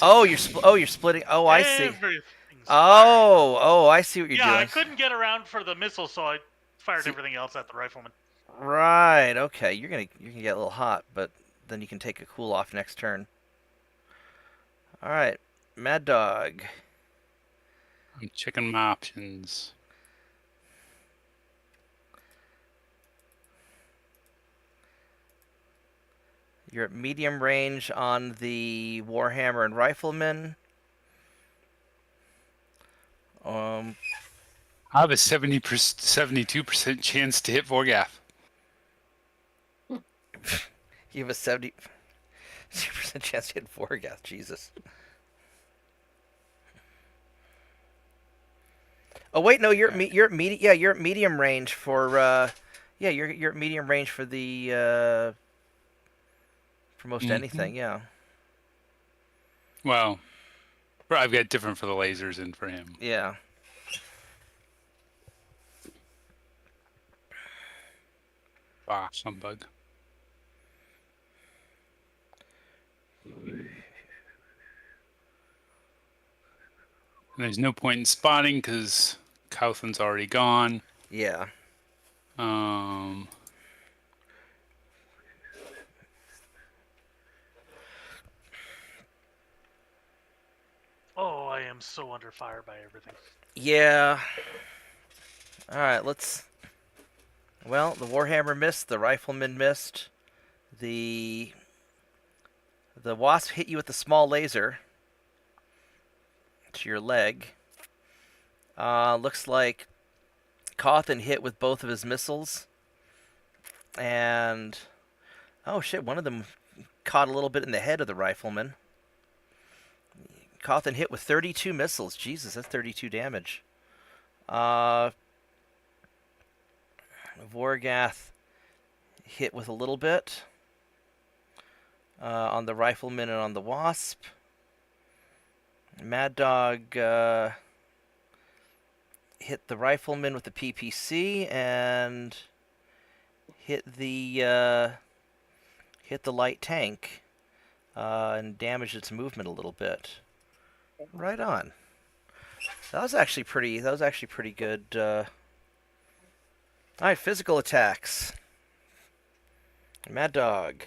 Oh, you're splitting. Oh, I see. Everything's Oh, I see what you're yeah, doing. I couldn't get around for the missile, so I fired See- everything else at the rifleman. Right. Okay. You're gonna get a little hot, but then you can take a cool off next turn. All right, Mad Dog. I'm checking my options. You're at medium range on the Warhammer and Rifleman. I have a 72% chance to hit Vorgath. You have a 70% chance to hit Vorgath. Jesus. Oh wait, no, you're at medium range for you're at medium range for the for most anything, yeah. Well, I've got different for the lasers and for him. Yeah. Ah, some bug. And there's no point in spotting because Cawthon's already gone. Yeah. Oh, I am so under fire by everything. Yeah. All right, let's. Well, the Warhammer missed. The Rifleman missed. The Wasp hit you with the small laser to your leg. Looks like Cawthon hit with both of his missiles. And oh shit, one of them caught a little bit in the head of the Rifleman. Cawthon hit with 32 missiles. Jesus, that's 32 damage. Vorgath hit with a little bit on the Rifleman and on the Wasp. Mad Dog hit the Rifleman with the PPC and hit the light tank. and damage its movement a little bit. Right on. That was actually pretty. That was actually pretty good. All right, physical attacks. Mad Dog.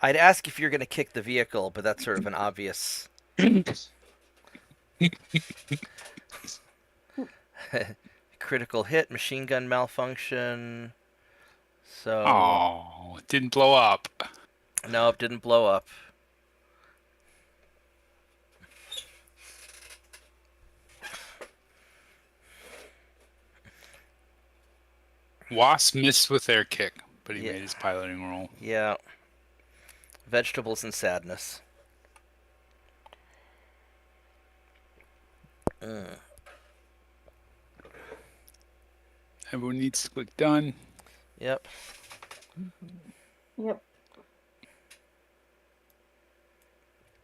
I'd ask if you're going to kick the vehicle, but that's sort of an obvious. Critical hit, machine gun malfunction. So. Oh, it didn't blow up. No, it didn't blow up. Wasp missed with air kick, but he Yeah. made his piloting roll. Yeah. Vegetables and sadness. Everyone needs to click done. Yep. Yep.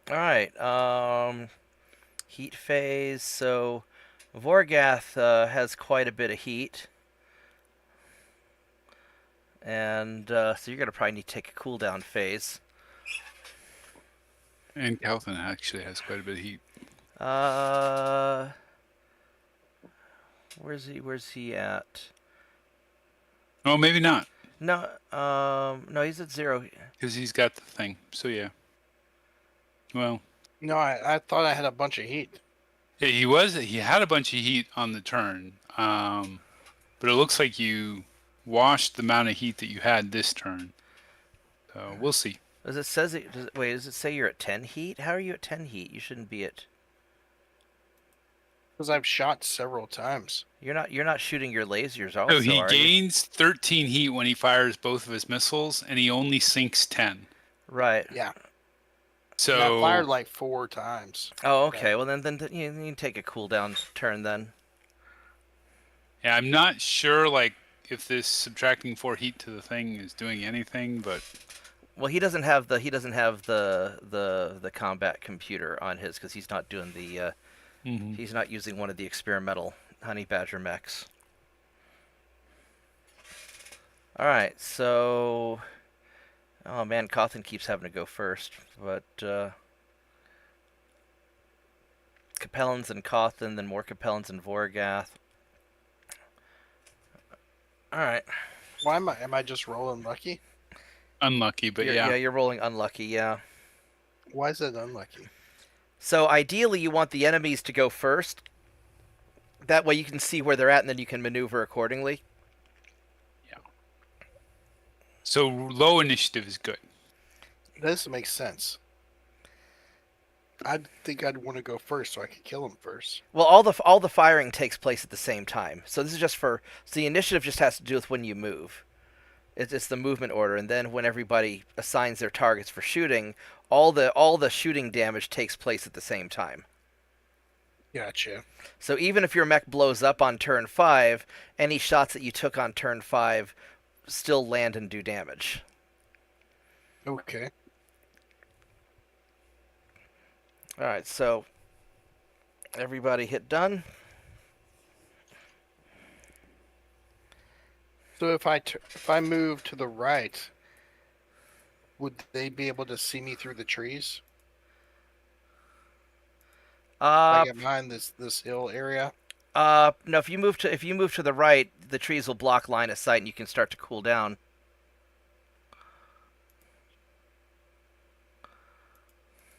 All right. Heat phase. So, Vorgath has quite a bit of heat, and so you're gonna probably need to take a cooldown phase. And Calvin actually has quite a bit of heat. Where's he? Where's he at? Oh, maybe not, No. No, he's at 0. because he's got the thing. So yeah. Well, No, I thought I had a bunch of heat. yeah, he had a bunch of heat on the turn. But it looks like you washed the amount of heat that you had this turn. So we'll see. Does it says it? Wait, does it say you're at 10 heat? How are you at 10 heat? You shouldn't be at. Because I've shot several times. You're not shooting your lasers also, So he are you? gains 13 heat when he fires both of his missiles, and he only sinks 10. Right. Yeah. So And I fired like 4 times. Oh, okay. Well, then you can take a cooldown turn then. yeah, I'm not sure like if this subtracting 4 heat to the thing is doing anything, but Well, he doesn't have the combat computer on his because he's not doing the he's not using one of the experimental honey badger mechs. All right, so oh man, Cawthon keeps having to go first, but Capellans and Cawthon, then more Capellans and Vorgath. All right. Why am I just rolling lucky? unlucky. But Yeah, you're rolling unlucky. Yeah. Why is that unlucky? So ideally, you want the enemies to go first. That way, you can see where they're at, and then you can maneuver accordingly. So low initiative is good. This makes sense. I think I'd want to go first so I could kill him first. Well, all the firing takes place at the same time. So this is just for. So the initiative just has to do with when you move. It's the movement order, and then when everybody assigns their targets for shooting, all the shooting damage takes place at the same time. Gotcha. So even if your mech blows up on turn 5, any shots that you took on turn 5 still land and do damage. Okay. All right, so everybody hit done. So if I move to the right, would they be able to see me through the trees? Like I'm behind this hill area. No. If you move to the right, the trees will block line of sight, and you can start to cool down.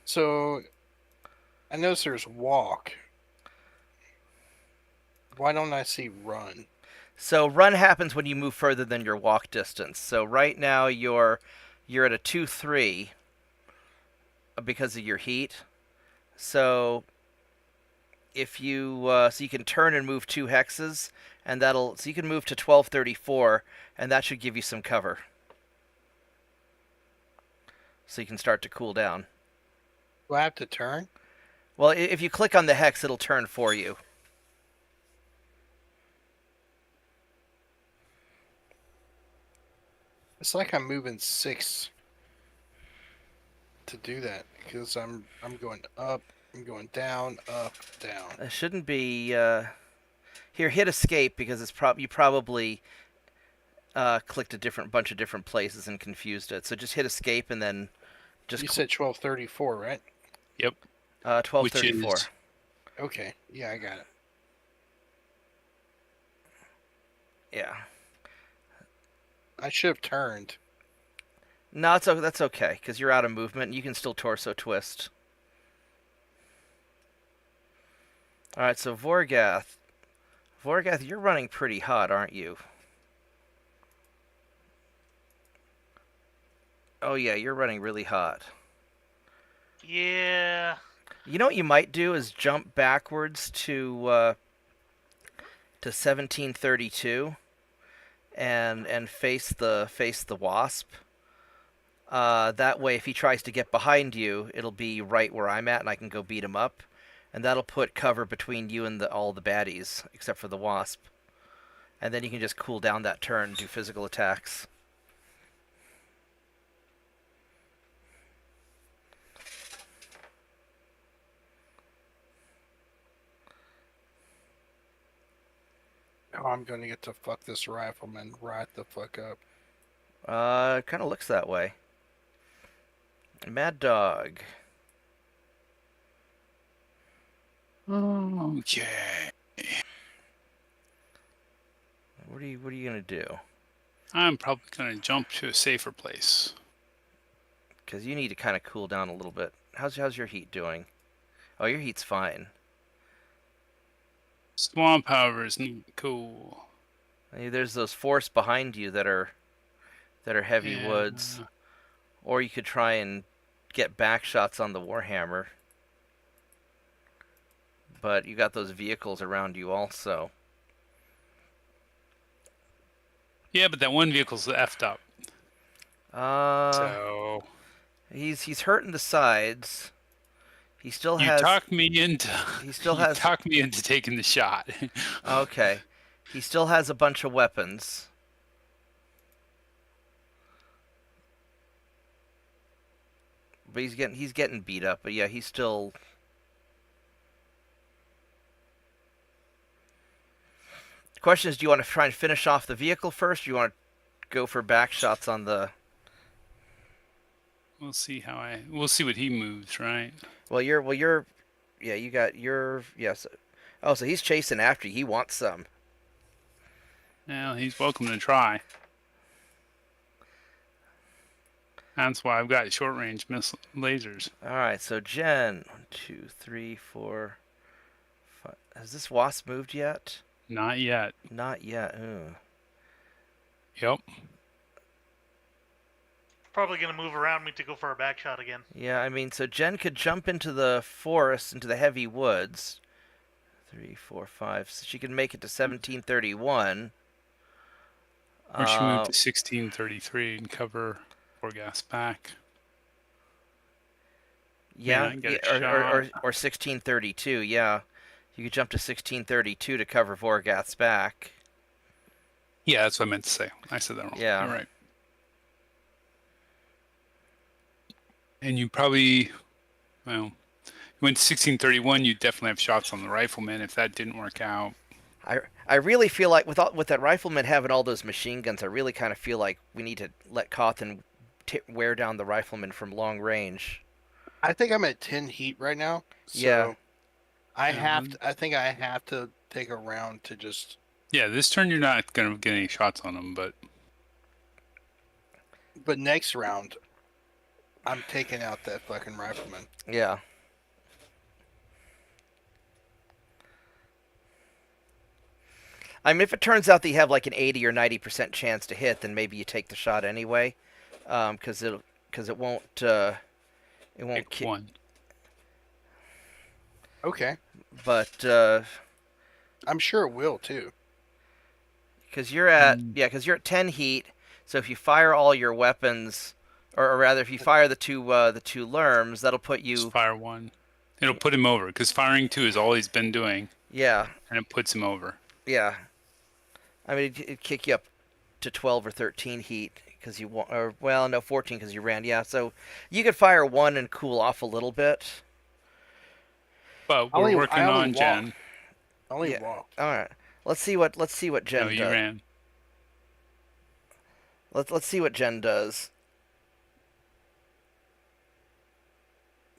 So I notice there's walk. Why don't I see run? So run happens when you move further than your walk distance. So right now you're at a 2-3 because of your heat. So if you so you can turn and move 2 hexes, and so you can move to 1234, and that should give you some cover. So you can start to cool down. Do I have to turn? Well, if you click on the hex, it'll turn for you. It's like I'm moving 6 to do that because I'm going up, I'm going down, up, down. It shouldn't be. Here, hit escape because it's you probably. clicked a different bunch of different places and confused it. So just hit escape and then just You said 1234, right? Yep. 1234. Which is Okay. Yeah, I got it. Yeah. I should have turned. No, that's okay because you're out of movement. You can still torso twist. All right, so Vorgath. Vorgath, you're running pretty hot, aren't you? Oh yeah, you're running really hot. Yeah. You know what you might do is jump backwards to 1732 and face the wasp. That way, if he tries to get behind you, it'll be right where I'm at, and I can go beat him up. And that'll put cover between you and all the baddies, except for the wasp. And then you can just cool down that turn and do physical attacks. Oh, I'm going to get to fuck this rifleman right the fuck up. Kind of looks that way. Mad Dog. okay. What are you gonna do? I'm probably gonna jump to a safer place. Because you need to kind of cool down a little bit. How's your heat doing? Oh, your heat's fine. Swamp, however, is cool. There's those forests behind you that are heavy Yeah. woods, or you could try and get back shots on the Warhammer. But you got those vehicles around you also. Yeah, but that one vehicle's effed up. So he's hurting the sides. He still you has. talked me into. He still you has. talked me into taking the shot. Okay, he still has a bunch of weapons. But he's getting beat up. But yeah, he's still. The question is, do you want to try and finish off the vehicle first? Or do you want to go for back shots on the? We'll see We'll see what he moves, right? Yeah, you got your yes. Oh, so he's chasing after you. He wants some. Well, he's welcome to try. That's why I've got short range missile lasers. All right, so Jen, 1, 2, 3, 4, 5. Has this wasp moved yet? Not yet. Not yet. Ooh. Yep. Probably gonna move around me to go for a back shot again. Yeah, I mean, so Jen could jump into the forest, into the heavy woods. 3, 4, 5. So she can make it to 1731. Or she moved to 1633 and cover gas back. Yeah, I get a or shot. 1632. Yeah, you could jump to 1632 to cover Vorgath's back. Yeah, that's what I meant to say. I said that wrong. Yeah. You're right. And you probably, well, you went to 1631. You definitely have shots on the rifleman if that didn't work out. I really feel like with that rifleman having all those machine guns, I really kind of feel like we need to let Cawthon wear down the rifleman from long range. I think I'm at 10 heat right now. So Yeah. I think I have to take a round to just. Yeah, this turn you're not going to get any shots on him, but next round, I'm taking out that fucking rifleman. Yeah. I mean, if it turns out that you have like an 80 or 90% chance to hit, then maybe you take the shot anyway, because it won't pick one. Okay. But I'm sure it will too. because you're at 10 heat, so if you fire all your weapons, or rather if you fire the two lerms, that'll put you. Just fire one. It'll put him over because firing 2 is all he's been doing. Yeah. And it puts him over. Yeah. I mean, it'd kick you up to 12 or 13 heat because you want, or well, no, 14 because you ran. Yeah, so you could fire one and cool off a little bit. But we're working on Jen. I only walked. All right. Let's see what Jen No, you does. ran. Let's see what Jen does.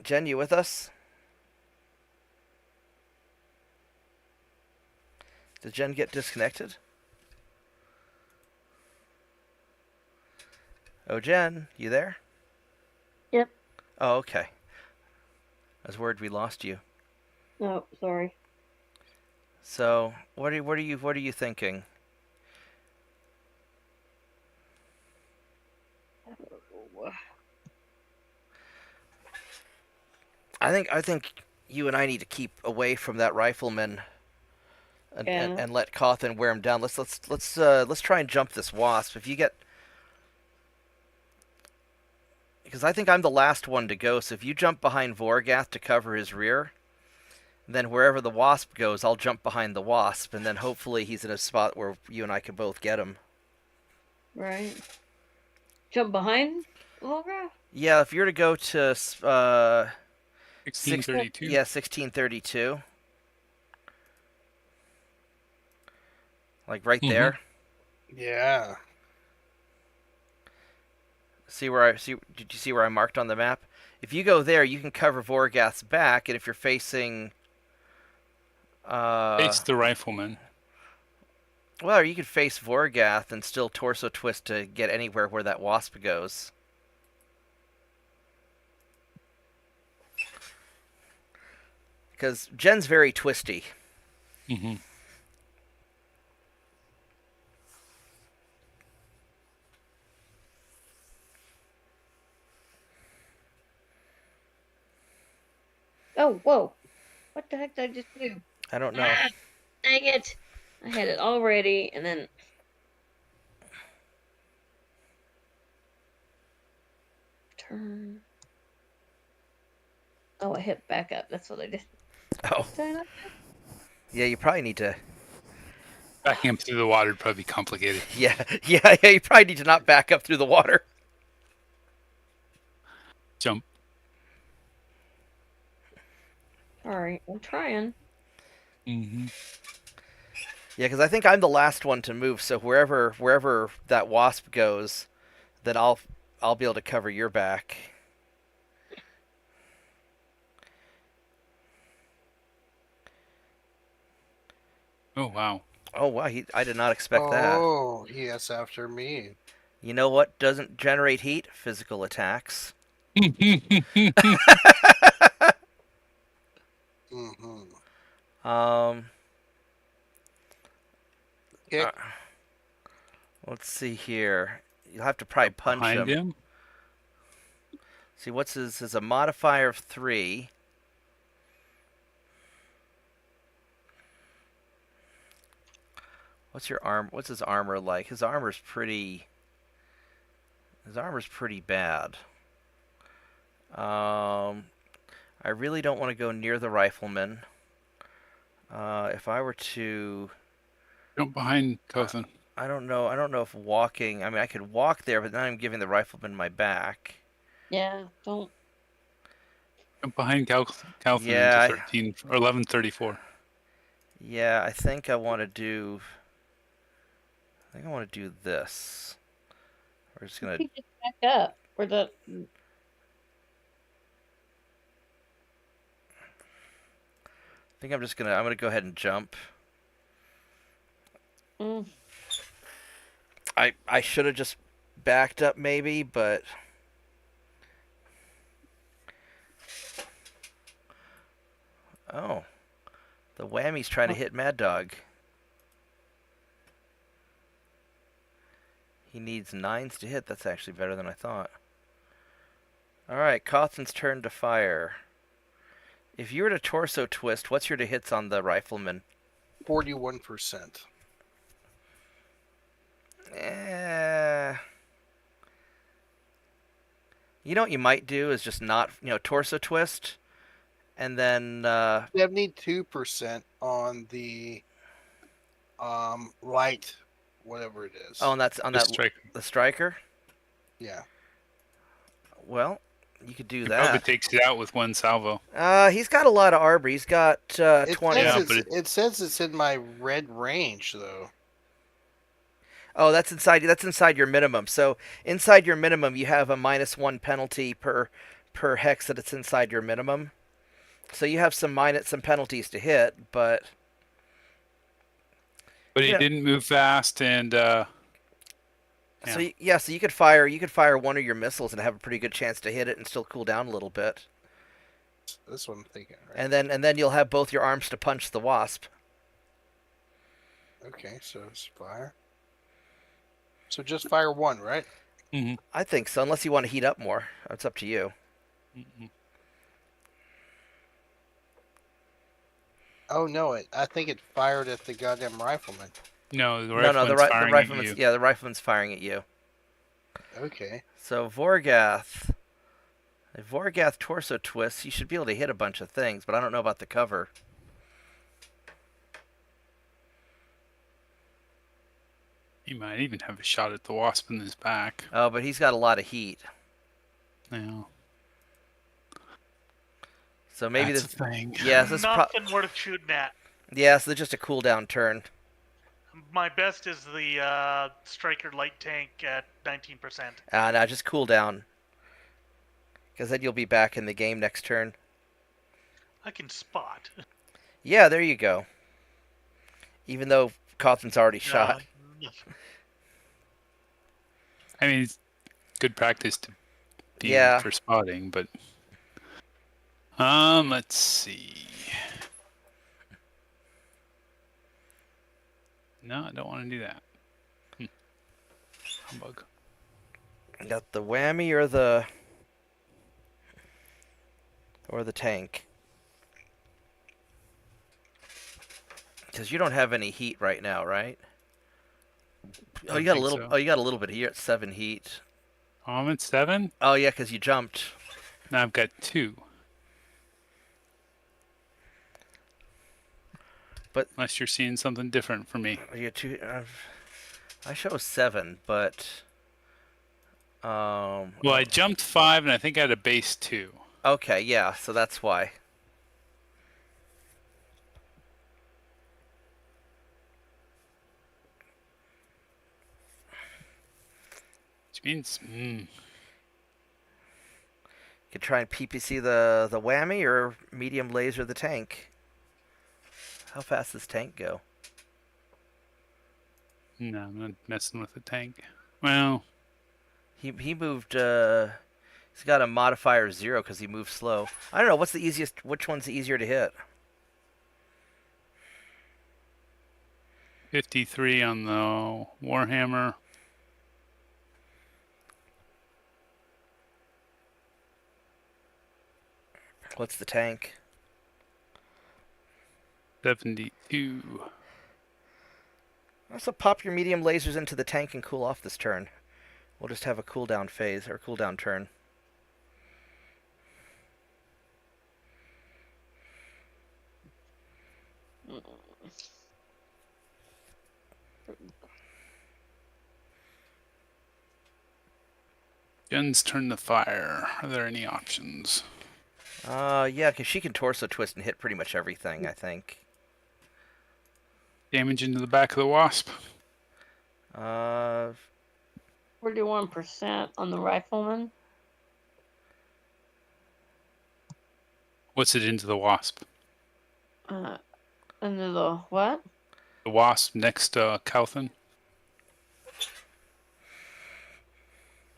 Jen, you with us? Did Jen get disconnected? Oh, Jen, you there? Yep. Oh, okay. I was worried we lost you. Oh, sorry. So, what are you thinking? I think you and I need to keep away from that rifleman Yeah. and let Cawthon wear him down. Let's try and jump this wasp. If you get, because I think I'm the last one to go. So if you jump behind Vorgath to cover his rear, then wherever the wasp goes, I'll jump behind the wasp, and then hopefully he's in a spot where you and I can both get him. Right. Jump behind Volga? Yeah, if you're to go to 1632. yeah, 1632. Like right Mhm. there. Yeah. Did you see where I marked on the map? If you go there, you can cover Vorgath's back, and if you're facing Face the rifleman. well, or you could face Vorgath and still torso twist to get anywhere where that wasp goes. Because Jen's very twisty. Mm-hmm. Oh, whoa. What the heck did I just do? I don't know. Ah, dang it. I had it all ready, and then... Turn. Oh, I hit back up. That's what I did. Oh, Did I not? yeah, you probably need to. Backing up through the water would probably be complicated. Yeah, yeah, you probably need to not back up through the water. Jump. Alright, I'm trying. Mm-hmm. Yeah, because I think I'm the last one to move. So wherever that wasp goes, then I'll be able to cover your back. Oh, wow. Oh wow, I did not expect that. Oh, yes, after me. You know what doesn't generate heat? Physical attacks. Mm-hmm. Um, Okay. let's see here. You'll have to probably punch Behind him. him. See, what's his is a modifier of 3. What's your arm? What's his armor like? His armor's pretty bad. I really don't want to go near the rifleman. If I were to, Jump behind Cawthon. I don't know if walking. I mean, I could walk there, but then I'm giving the rifleman my back. Yeah, don't... Jump behind Cawthon Yeah, into 13 or 1134. Yeah, I think I want to do. I think I want to do this. We're just gonna. You just back up. Or the... I think I'm just gonna. I'm gonna go ahead and jump. Mm. I should have just backed up maybe, but. Oh, the whammy's trying to hit Mad Dog. He needs 9s to hit. That's actually better than I thought. Alright, Cawthon's turn to fire. If you were to torso twist, what's your to hits on the rifleman? 41%. You know what you might do is just not, torso twist, and then 72% on the light, whatever it is. oh, and that's on that Striker. the striker. Yeah. Well, you could do He probably that. takes it out with one salvo. He's got a lot of armor. He's got It 20. says, Yeah, it's, but it says it's in my red range, though. Oh, that's inside. That's inside your minimum. So inside your minimum, you have a -1 penalty per hex that it's inside your minimum. So you have some penalties to hit, but But he Yeah. didn't move fast, and so Yeah. so you could fire one of your missiles and have a pretty good chance to hit it and still cool down a little bit. That's what I'm thinking. Right? And then you'll have both your arms to punch the wasp. Okay, so it's fire. So just fire one, right? I think so, unless you want to heat up more. It's up to you. Oh no, I think it fired at the goddamn rifleman. no, the No, rifleman's the firing rifleman's at you. the rifleman's firing at you. Okay. So Vorgath, a Vorgath torso twist. You should be able to hit a bunch of things, but I don't know about the cover. He might even have a shot at the wasp in his back. Oh, but he's got a lot of heat. Yeah. So maybe That's this. a thing. Yeah, so this Nothing worth shooting at. yeah, so just a cooldown turn. My best is the striker light tank at 19%. No, just cool down. Because then you'll be back in the game next turn. I can spot. Yeah, there you go. Even though Cawthon's already shot. I mean, it's good practice to be Yeah. for spotting, but let's see. No, I don't want to do that. Humbug. Got the whammy or the tank. Because you don't have any heat right now, right? Oh, I you got a think little. so. Oh, you got a little bit here at 7 heat. Oh, I'm at 7. Oh yeah, because you jumped. Now I've got 2. But Unless you're seeing something different for me. you two. I show 7, but. Well, I jumped 5, and I think I had a base 2. Okay, yeah. So that's why. Which means, You could try and PPC the whammy or medium laser the tank. How fast does tank go? no, I'm not messing with the tank. Well, He moved. He's got a modifier 0 because he moves slow. I don't know. What's the easiest? Which one's easier to hit? 53 on the Warhammer. What's the tank? 72. So pop your medium lasers into the tank and cool off this turn. We'll just have a cooldown phase or cooldown turn. Guns turn to fire. Are there any options? Yeah, because she can torso twist and hit pretty much everything, I think. Damage into the back of the wasp. 41% on the rifleman. What's it into the wasp? Under the what? The wasp next to Cawthon?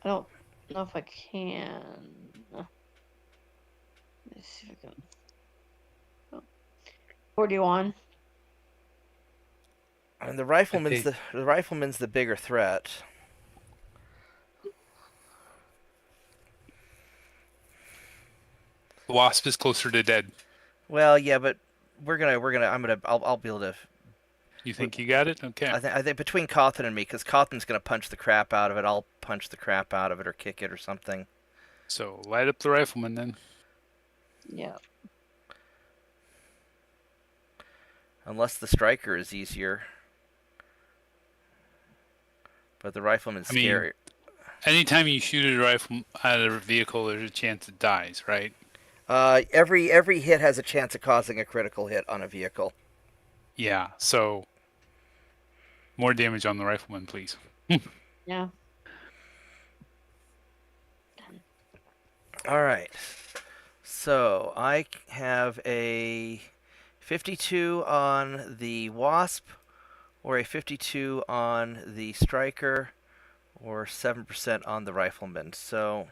I don't know if I can. Let's see if I can. Oh. 41. And the rifleman's the bigger threat. The wasp is closer to dead. Well, yeah, but I'll be able to. You think you got it? Okay. I think between Cawthon and me, because Cawthon's gonna punch the crap out of it, I'll punch the crap out of it or kick it or something. So light up the rifleman then. Yeah. Unless the striker is easier. But the rifleman's I mean, scary. Anytime you shoot a rifle at a vehicle, there's a chance it dies, right? Every hit has a chance of causing a critical hit on a vehicle. Yeah. So More damage on the rifleman, please. Yeah. All right. So I have a 52 on the Wasp, or a 52 on the Striker, or 7% on the Rifleman. So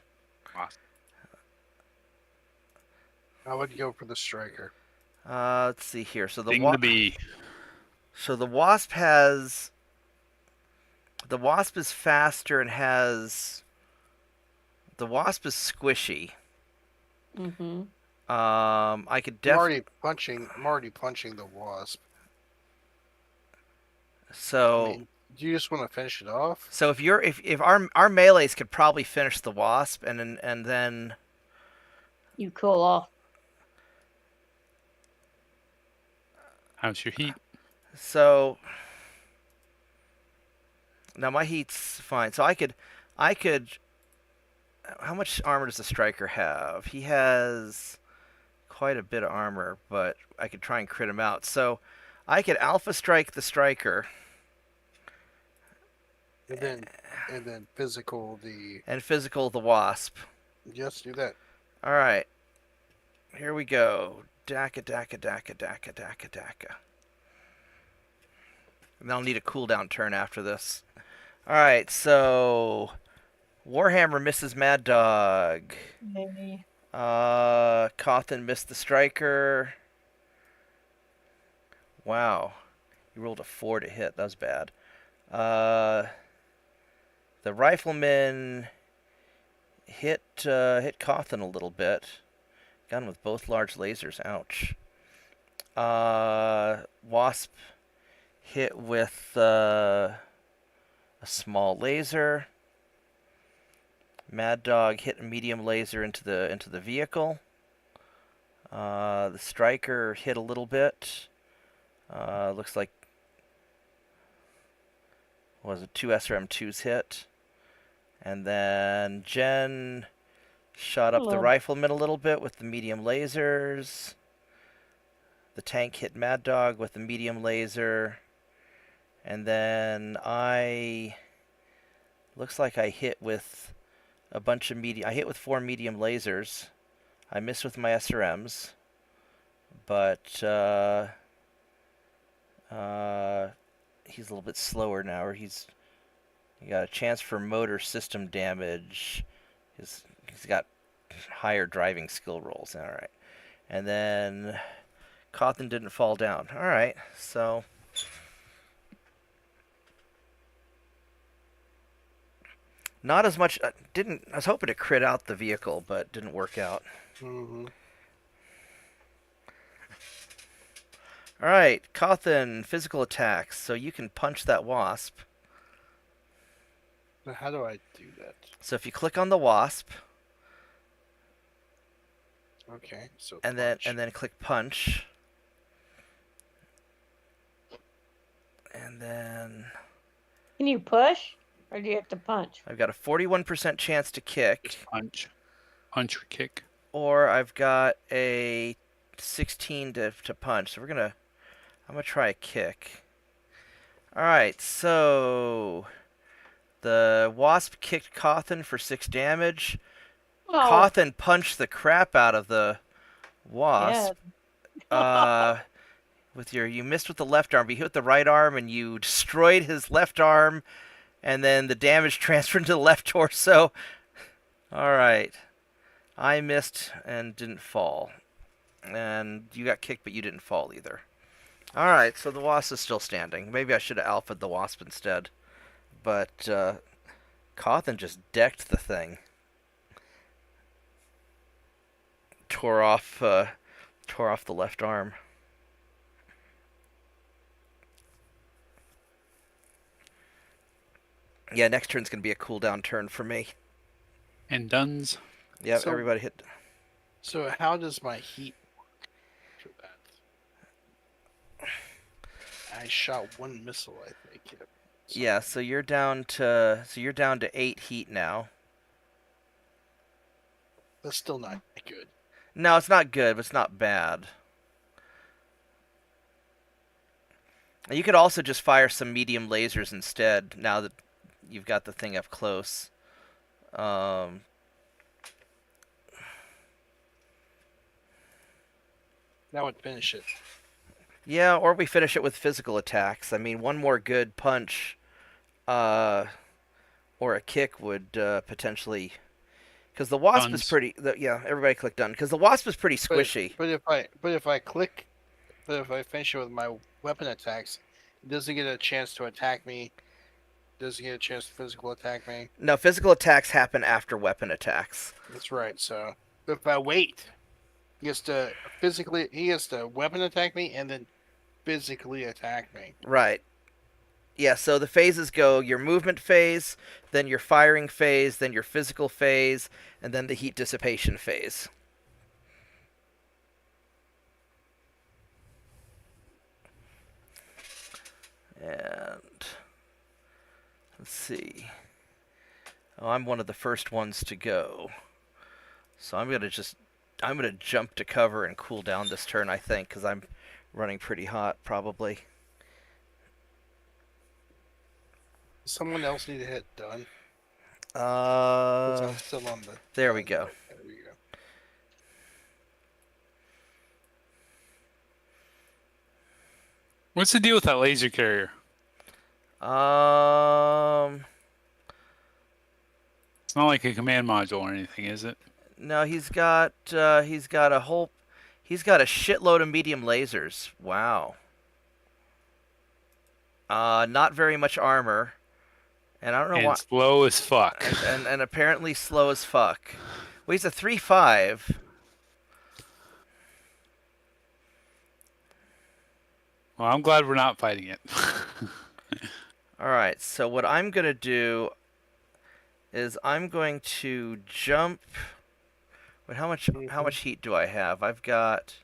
I would go for the striker. let's see here. So Ding the bee. So the Wasp has. The Wasp is faster and has. The Wasp is squishy. Mm-hmm. I could I'm definitely. already punching the wasp. So. I mean, do you just want to finish it off? So if our melees could probably finish the Wasp and then. You cool off. How's your heat? So. Now my heat's fine. So I could. How much armor does the Striker have? He has quite a bit of armor, but I could try and crit him out. So I could Alpha Strike the Striker. And then physical the. And physical the Wasp. Just do that. All right. Here we go. Daka, daka, daka, daka, daka, daka. And I'll need a cooldown turn after this. All right, so Warhammer misses Mad Dog. Maybe. Cawthon missed the Striker. Wow. You rolled a 4 to hit. That was bad. The Rifleman hit Cawthon a little bit. Got him with both large lasers. Ouch. Wasp hit with a small laser. Mad Dog hit a medium laser into the vehicle. The Striker hit a little bit. Looks like was it 2 SRM2s hit. And then Jen shot up the Rifleman a little bit with the medium lasers. The tank hit Mad Dog with the medium laser. And then looks like I hit with a bunch of I hit with 4 medium lasers. I missed with my SRMs. But he's a little bit slower now, or he got a chance for motor system damage. He's got higher driving skill rolls. All right. And then Cawthon didn't fall down. All right. So not as much. I was hoping to crit out the vehicle, but didn't work out. Mm-hmm. All right, Cawthon, physical attacks. So you can punch that Wasp. Now how do I do that? So if you click on the Wasp, Okay, so and punch. then click punch, and then Can you push? Or do you have to punch? I've got a 41% chance to kick, Punch or kick. or I've got a 16 to punch. So I'm gonna try a kick. All right, so the Wasp kicked Cawthon for 6 damage. Oh, Cawthon punched the crap out of the Wasp. You missed with the left arm, but you hit with the right arm and you destroyed his left arm, and then the damage transferred to the left torso. All right. I missed and didn't fall. And you got kicked, but you didn't fall either. All right, so the Wasp is still standing. Maybe I should have alpha'd the Wasp instead. But Cawthon just decked the thing. Tore off the left arm. Yeah, next turn's going to be a cooldown turn for me. And duns. Yep, So- everybody hit. So how does my heat work for that? I shot 1 missile, I think. So Yeah, so you're down to 8 heat now. that's still not good. No, it's not good, but it's not bad. You could also just fire some medium lasers instead. Now that you've got the thing up close. Um, That would finish it. yeah, or we finish it with physical attacks. I mean, one more good punch, or a kick would potentially. Because the wasp is Guns. pretty. Yeah, everybody click done. Because the wasp is pretty But, squishy. but if I finish it with my weapon attacks, it doesn't get a chance to attack me. Doesn't get a chance to physical attack me. No, physical attacks happen after weapon attacks. That's right. So if I wait, he has to weapon attack me and then physically attack me. Right. Yeah, so the phases go your movement phase, then your firing phase, then your physical phase, and then the heat dissipation phase. And let's see. Oh, I'm one of the first ones to go. So I'm gonna jump to cover and cool down this turn, I think, because I'm running pretty hot, probably. Does someone else need to hit done? 'Cause I'm still on the. There we go. There we go. What's the deal with that laser carrier? It's not like a command module or anything, is it? No, he's got a shitload of medium lasers. Wow. Not very much armor, and I don't know And why. slow as fuck. And apparently slow as fuck. Well, he's a 3/5. Well, I'm glad we're not fighting it. All right. So what I'm gonna do is I'm going to jump. Wait, how much heat do I have? I've got.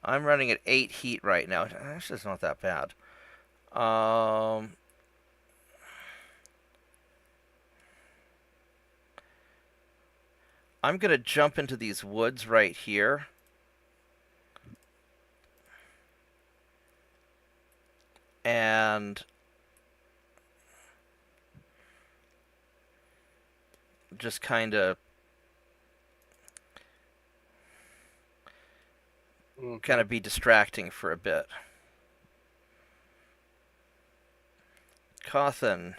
I'm running at 8 heat right now. Actually, it's not that bad. I'm gonna jump into these woods right here. And just kind of be distracting for a bit. Cawthon.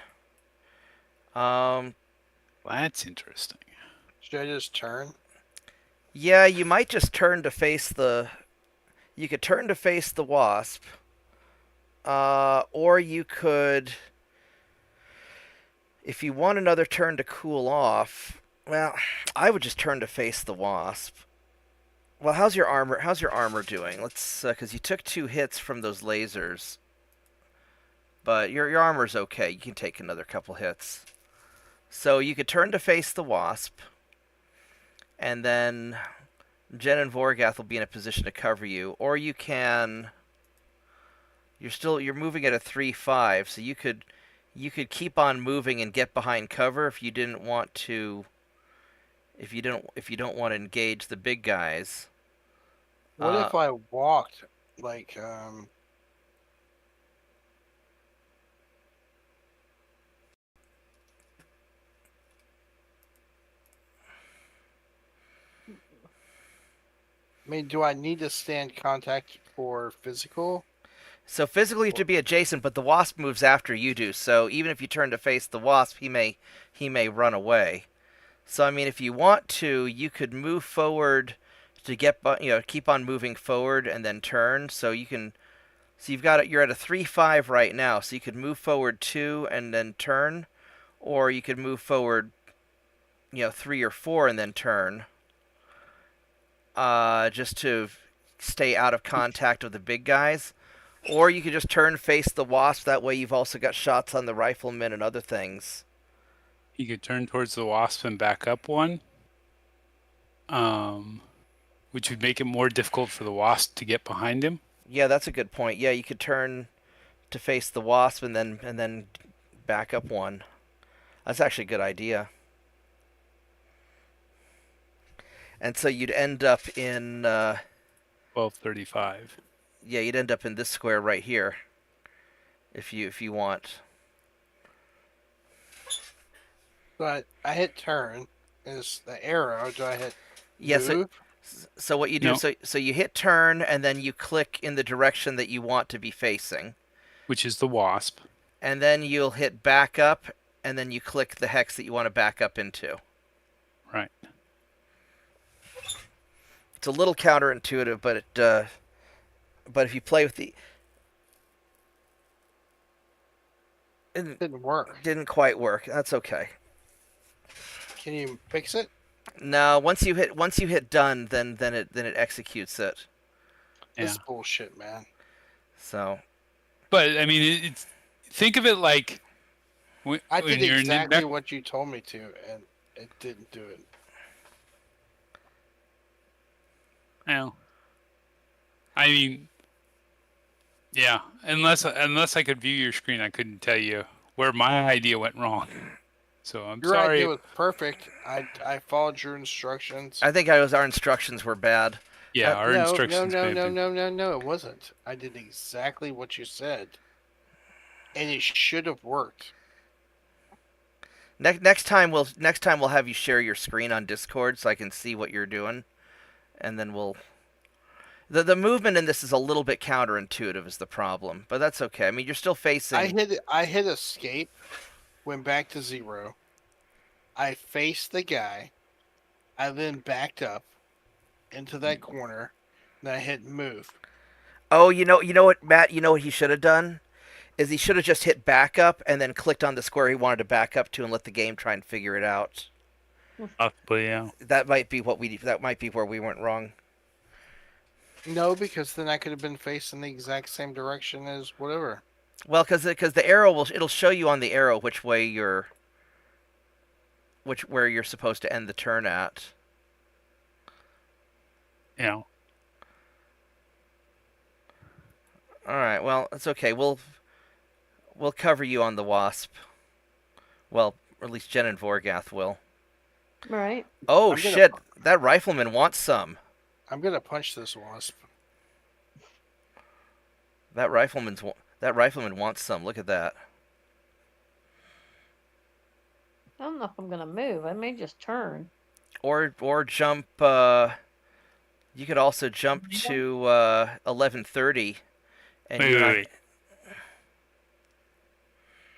That's interesting. Should I just turn? Yeah, you might just turn to face the. You could turn to face the wasp. Or you could, if you want another turn to cool off, well, I would just turn to face the wasp. Well, how's your armor? How's your armor doing? Let's, because you took 2 hits from those lasers, but your armor's okay. You can take another couple hits. So you could turn to face the wasp, and then Jen and Vorgath will be in a position to cover you, or you can. You're moving at a 3/5, so you could keep on moving and get behind cover if you didn't want to. If you don't want to engage the big guys. What if I walked like I mean, do I need to stand contact for physical? So physically you have to be adjacent, but the wasp moves after you do. So even if you turn to face the wasp, he may run away. So I mean, if you want to, you could move forward to get, keep on moving forward and then turn. So you can, so you're at a 3/5 right now. So you could move forward 2 and then turn, or you could move forward, 3 or 4 and then turn. Just to stay out of contact with the big guys. Or you could just turn face the wasp. That way you've also got shots on the riflemen and other things. You could turn towards the wasp and back up 1. Which would make it more difficult for the wasp to get behind him. Yeah, that's a good point. Yeah, you could turn to face the wasp and then back up 1. That's actually a good idea. And so you'd end up in 1235. yeah, you'd end up in this square right here if you want. But I hit turn. Is the arrow? Do I hit Yeah, so move? so what you do, No. so you hit turn and then you click in the direction that you want to be facing. Which is the wasp. And then you'll hit back up and then you click the hex that you want to back up into. Right. It's a little counterintuitive, but if you play with the it Didn't work. didn't quite work. That's okay. Can you fix it? No, once you hit done, then it executes it. This Yeah. is bullshit, man. So But I mean, it's think of it like when, I when did you're exactly in what you told me to, and it didn't do it. Well, I mean, yeah. Unless I could view your screen, I couldn't tell you where my idea went wrong. So I'm Your sorry. idea was perfect. I followed your instructions. I think our instructions were bad. Yeah, our no, instructions. No, may have no, been- no, no, no, no. It wasn't. I did exactly what you said, and it should have worked. Next time we'll have you share your screen on Discord so I can see what you're doing, and then we'll. The movement in this is a little bit counterintuitive is the problem, but that's okay. I mean, you're still facing. I hit escape, went back to 0. I faced the guy. I then backed up into that corner. Then I hit move. Oh, you know what, Matt? You know what he should have done is he should have just hit back up and then clicked on the square he wanted to back up to and let the game try and figure it out. Possibly, yeah. That might be where we went wrong. No, because then I could have been facing the exact same direction as whatever. Well, because the arrow it'll show you on the arrow which way where you're supposed to end the turn at. Yeah. All right. Well, it's okay. We'll cover you on the wasp. Well, or at least Jen and Vorgath will. Right. Oh I'm gonna- shit! That rifleman wants some. I'm gonna punch this wasp. That rifleman wants some. Look at that. I don't know if I'm gonna move. I may just turn. Or jump. You could also jump to 1130. And Wait, you wait, and I- wait.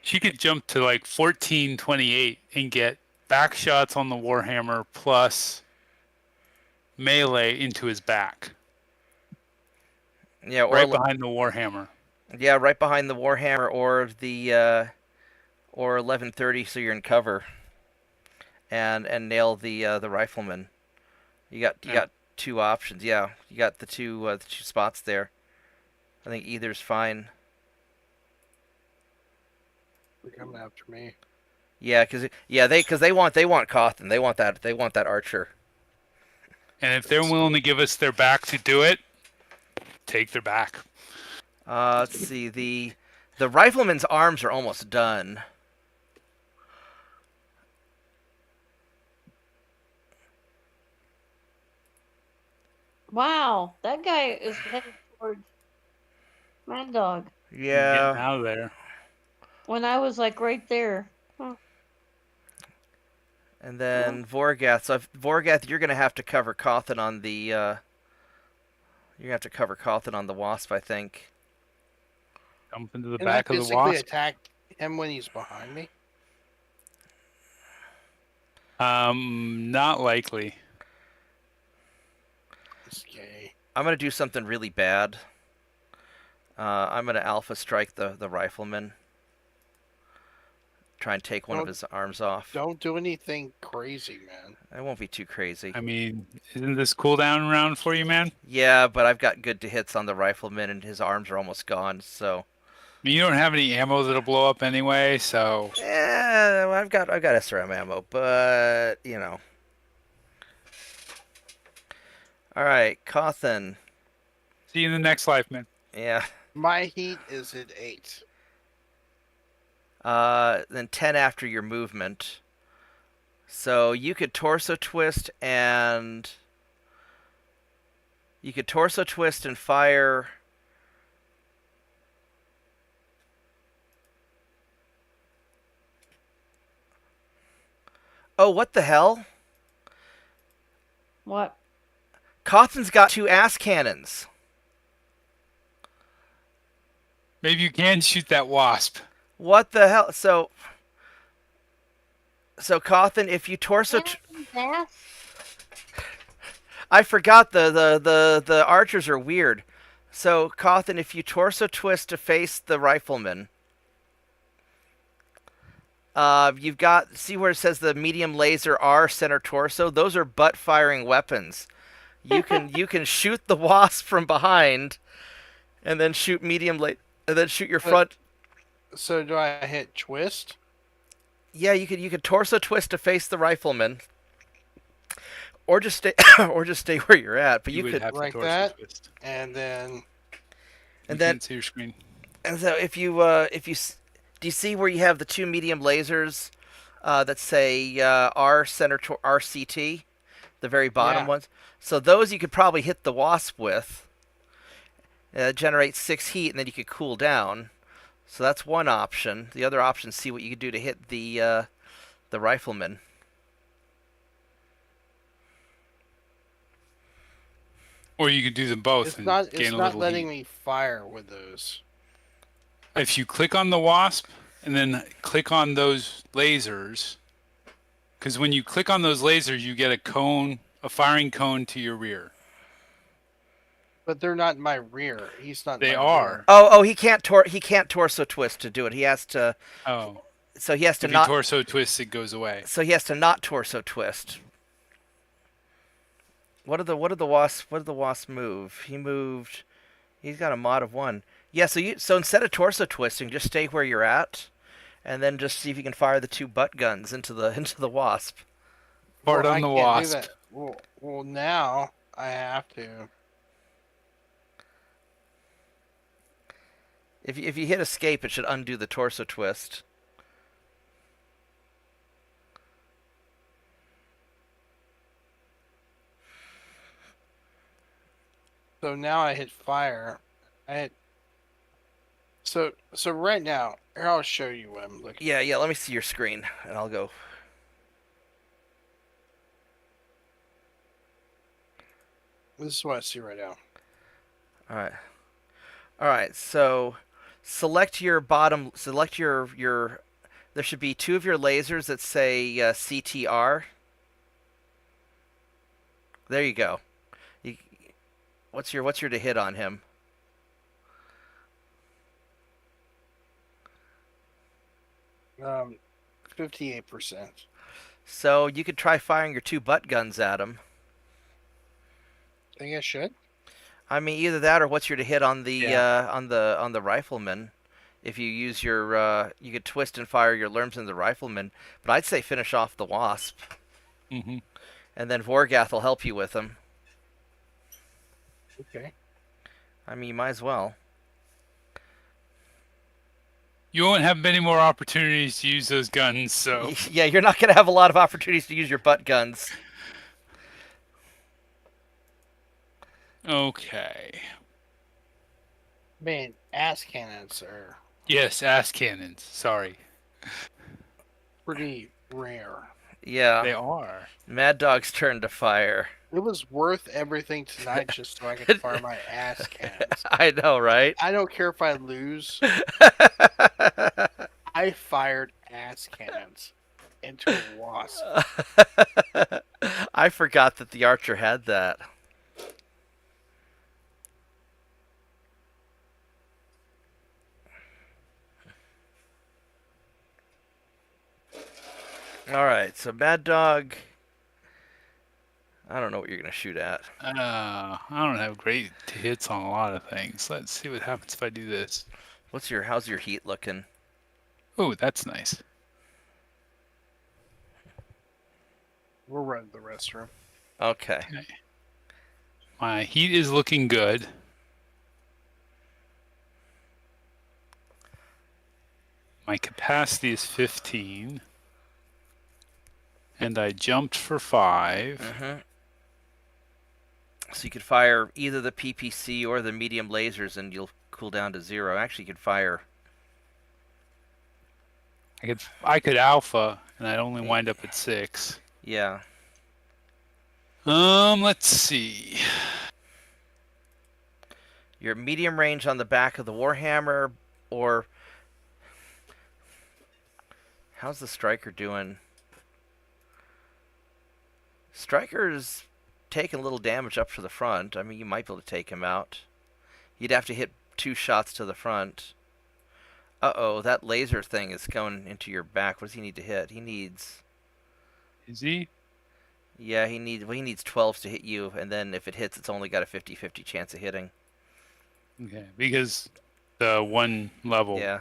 She could jump to like 1428 and get back shots on the Warhammer plus melee into his back. Yeah, or Right behind the Warhammer. yeah, right behind the Warhammer or the or 1130, so you're in cover. And nail the rifleman. You got two options. Yeah, you got the two spots there. I think either's fine. They're coming after me. Yeah, because they want Cawthon. They want that archer. And if they're willing to give us their back to do it, take their back. Let's see. The rifleman's arms are almost done. Wow, that guy is headed towards Mad Dog. Yeah. Getting out of there. When I was like right there. And then Vorgath. So Vorgath, you're gonna have to cover Cawthon on the. You're gonna have to cover Cawthon on the wasp, I think. Jump into the Can back I of the physically wasp. attack him when he's behind me? Not likely. This gay. I'm gonna do something really bad. I'm gonna alpha strike the rifleman. Try and take one of Don't- his arms off. Don't do anything crazy, man. It won't be too crazy. I mean, isn't this cooldown round for you, man? Yeah, but I've got good hits on the rifleman, and his arms are almost gone. So. I mean, you don't have any ammo that'll blow up anyway, so Yeah, well, I've got SRM ammo, but you know. All right, Cawthon. see you in the next life, man. Yeah. My heat is at 8. Then 10 after your movement. So you could torso twist and You could torso twist and fire. Oh, what the hell? What? Cawthon's got 2 ass cannons. Maybe you can shoot that wasp. What the hell? So Cawthon, if you torso, Ass? I forgot the archers are weird. So Cawthon, if you torso twist to face the rifleman, you've got, see where it says the medium laser R center torso. Those are butt firing weapons. You can shoot the wasp from behind, and then shoot and then shoot your front. So do I hit twist? Yeah, you could torso twist to face the rifleman, or just stay where you're at. But you would could, have to like torso that? twist. And then and You then can't see your screen. and so if you do you see where you have the 2 medium lasers that say R center RCT, the very bottom Yeah. ones? So those you could probably hit the wasp with. Generate 6 heat, and then you could cool down. So that's one option. The other option is see what you could do to hit the rifleman. Or you could do them both it's and not gain it's a not little letting heat. me fire with those. If you click on the wasp and then click on those lasers, because when you click on those lasers, you get a firing cone to your rear. But they're not in my rear. He's not. They in my are. rear. Oh, he can't torso twist to do it. He has to. Oh, So he has to if not. you torso twist, it goes away. So he has to not torso twist. What did the wasp move? He moved. He's got a mod of 1. Yeah. So instead of torso twisting, just stay where you're at, and then just see if you can fire the 2 butt guns into the wasp. Fart Well, on I the can't do wasp. that. Well, now I have to. If you hit escape, it should undo the torso twist. So now I hit fire. I hit. So right now, here I'll show you what I'm looking. Yeah. Let me see your screen, and I'll go. This is what I see right now. All right. So select your bottom. Select your. There should be 2 of your lasers that say CTR. There you go. What's your to hit on him? Um, 58%. So you could try firing your 2 butt guns at him. Think I should? I mean, either that or what's your to hit on the Yeah. on the rifleman. If you use your you could twist and fire your lerms into the rifleman, but I'd say finish off the wasp, Mm-hmm. and then Vorgath will help you with him. Okay. I mean, you might as well. You won't have many more opportunities to use those guns, so Yeah, you're not going to have a lot of opportunities to use your butt guns. okay. Man, ass cannons are Yes, ass cannons. Sorry, pretty rare. Yeah, they are. Mad Dog's turn to fire. It was worth everything tonight just so I could fire my ass cannons. I know, right? I don't care if I lose. I fired ass cannons into a wasp. I forgot that the archer had that. All right, so Mad Dog. I don't know what you're gonna shoot at. I don't have great hits on a lot of things. Let's see what happens if I do this. How's your heat looking? Oh, that's nice. We'll run to the restroom. Okay. My heat is looking good. My capacity is 15. And I jumped for 5. Mm-hmm. So you could fire either the PPC or the medium lasers, and you'll cool down to 0. Actually, you could fire. I could alpha, and I'd only wind up at 6. Yeah. Let's see. Your medium range on the back of the Warhammer, or how's the Striker doing? Striker's taking a little damage up to the front. I mean, you might be able to take him out. You'd have to hit 2 shots to the front. Uh-oh, that laser thing is going into your back. What does he need to hit? He needs... Is he? Yeah, he needs 12s to hit you, and then if it hits, it's only got a 50-50 chance of hitting. Okay, because the 1 level. Yeah.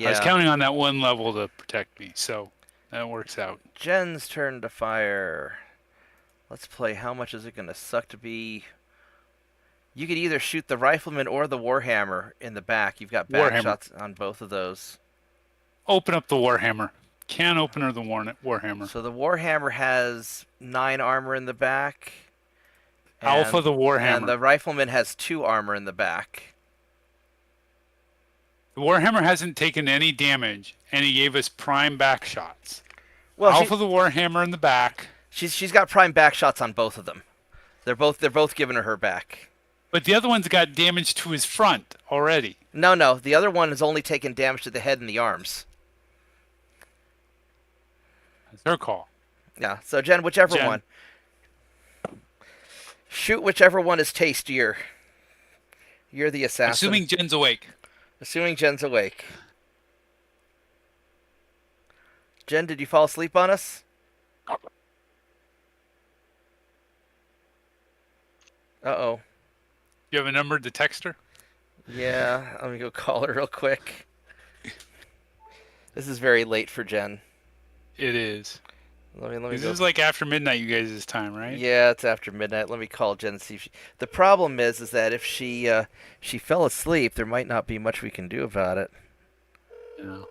I was counting on that 1 level to protect me, so that works out. Jen's turn to fire. Let's play. How much is it going to suck to be? You could either shoot the Rifleman or the Warhammer in the back. You've got back shots on both of those. Open up the Warhammer. Can opener the Warhammer. So the Warhammer has 9 armor in the back. Alpha the Warhammer. And the Rifleman has 2 armor in the back. The Warhammer hasn't taken any damage, and he gave us prime back shots. Well, Alpha the Warhammer in the back. She's got prime back shots on both of them. They're both giving her back. But the other one's got damage to his front already. No. The other one has only taken damage to the head and the arms. That's her call. Yeah. So Jen, whichever one. Shoot whichever one is tastier. You're the assassin. Assuming Jen's awake. Assuming Jen's awake. Jen, did you fall asleep on us? Uh-oh. You have a number to text her? Yeah, let me go call her real quick. This is very late for Jen. It is. Let me This go. is like after midnight, you guys' time, right? Yeah, it's after midnight. Let me call Jen and see if she... The problem is that if she fell asleep, there might not be much we can do about it. Yeah.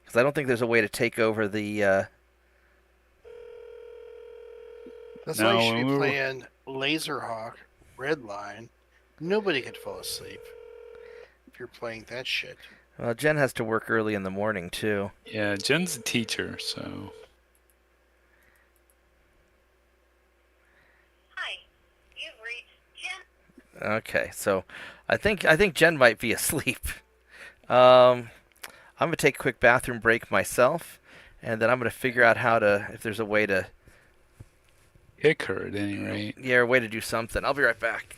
Because I don't think there's a way to take over the... That's No, why you should be we were- playing Laserhawk, Redline. Nobody could fall asleep if you're playing that shit. Well, Jen has to work early in the morning, too. Yeah, Jen's a teacher, so... Hi, you've reached Jen. Okay, so I think Jen might be asleep. I'm gonna take a quick bathroom break myself, and then I'm gonna figure out if there's a way to Kick her at any rate. a way to do something. I'll be right back.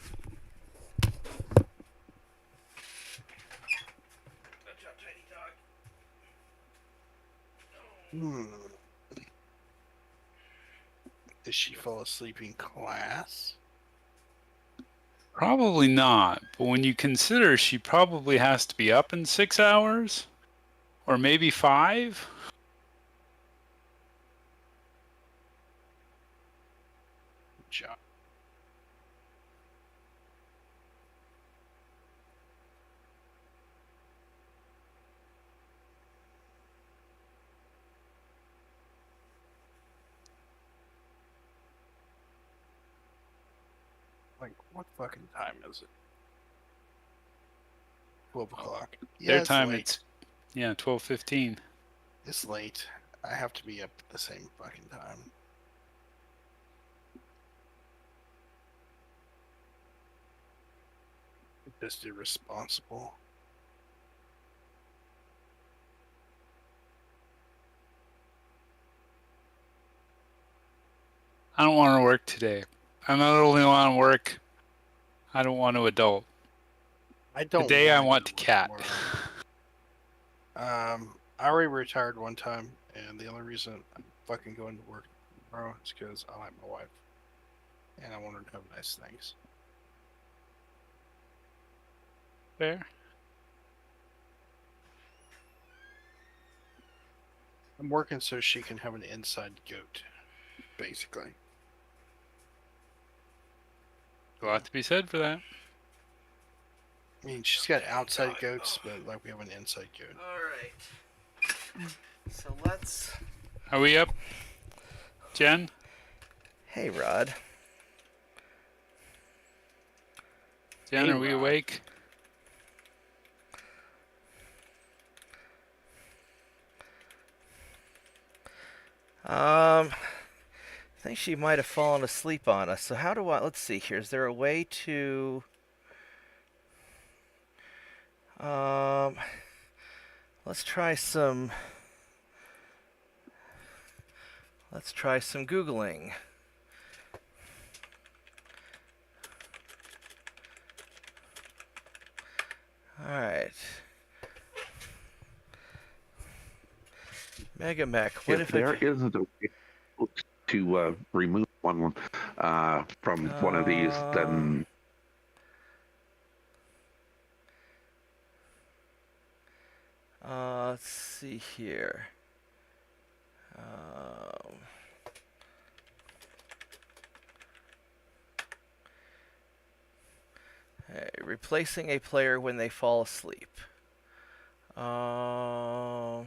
Did she fall asleep in class? Probably not, but when you consider she probably has to be up in 6 hours, or maybe 5. Good job. Like, what fucking time is it? 12 o'clock. Yeah, Their it's time late. it's 12:15. It's late. I have to be up at the same fucking time. Just irresponsible. I don't want to work today. I'm not only want to work, I don't want to adult. I don't. Today I wanna want go to work cat. tomorrow. I already retired one time, and the only reason I'm fucking going to work tomorrow is because I like my wife, and I want her to have nice things. Fair. I'm working so she can have an inside goat, basically. A lot to be said for that. I mean, she's got outside goats, but like we have an inside goat. All right. So let's. Are we up, Jen? Hey, Rod. Jen, are we awake? I think she might have fallen asleep on us. So how do I? Let's see here. Is there a way to? Let's try some. Let's try some Googling. All right. MegaMek. What If if there I? isn't a way to remove one from one of these, then Let's see here. Hey, replacing a player when they fall asleep. So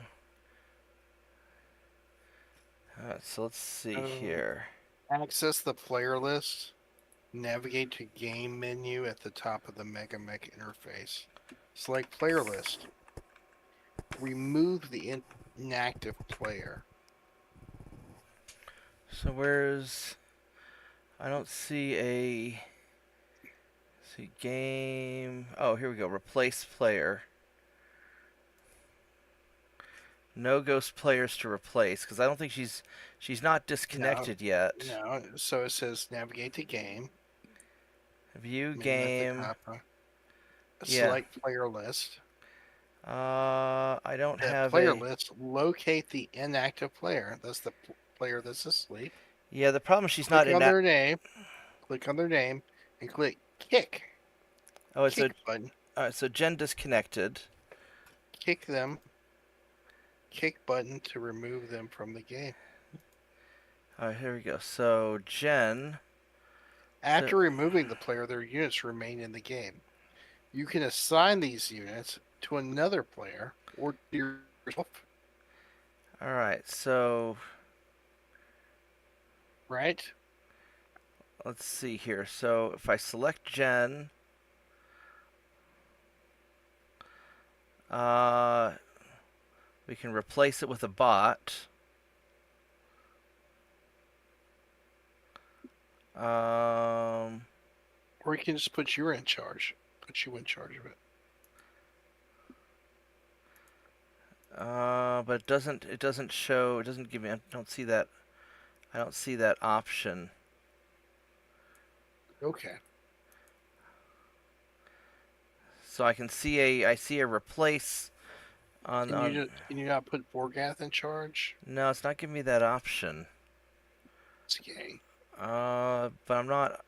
let's see here. Access the player list. Navigate to game menu at the top of the MegaMek interface. Select player list. Remove the inactive player. So where's? I don't see a. See game. Oh, here we go. Replace player. No ghost players to replace because I don't think she's not disconnected yet. No, so it says navigate to game. View menu at the game. top, Yeah. Select player list. I don't That have player a. list. Locate the inactive player. That's the player that's asleep. Yeah, the problem is she's Click not on in. their name. Click on their name and click kick. Oh, it's Kick button. so Jen disconnected. Kick them. Kick button to remove them from the game. All right, here we go. So Jen. After removing the player, their units remain in the game. You can assign these units to another player or to yourself. All right, so Right? let's see here. So if I select Jen, we can replace it with a bot. Or you can just put you in charge. Put you in charge of it. But it doesn't show. It doesn't give me. I don't see that. I don't see that option. Okay. So I see a replace on. Can you not put Borgath in charge? No, it's not giving me that option. It's gay. But I'm not.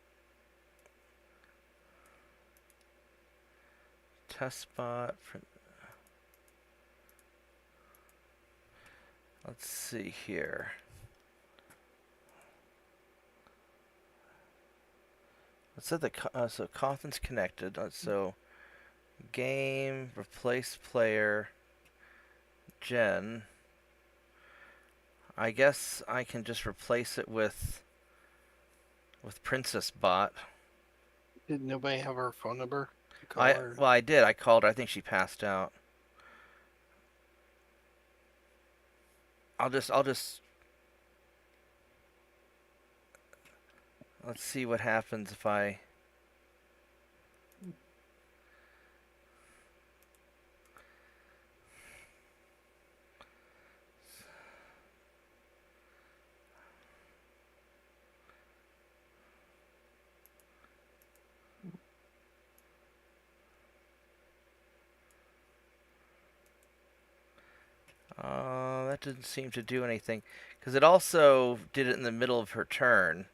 Test bot. Let's see here. It said that so Cawthon's connected. So game replace player Jen. I guess I can just replace it with Princess Bot. Did nobody have her phone number? Well, I did. I called her. I think she passed out. I'll just let's see what happens if I that didn't seem to do anything because it also did it in the middle of her turn.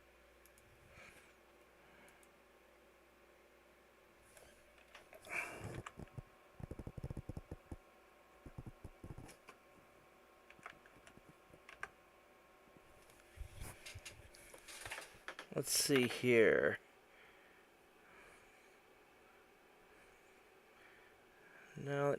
Let's see here. No.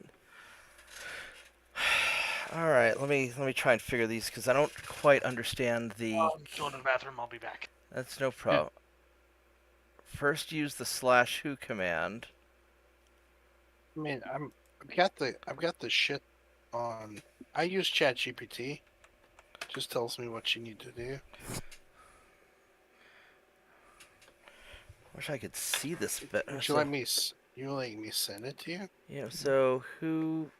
All right, let me try and figure these because I don't quite understand the. I'll go to the bathroom. I'll be back. That's no problem. First, use the /who command. I mean, I've got the shit on. I use ChatGPT. Just tells me what you need to do. Wish I could see this better. Would you let me? You let me send it to you? Yeah. So who?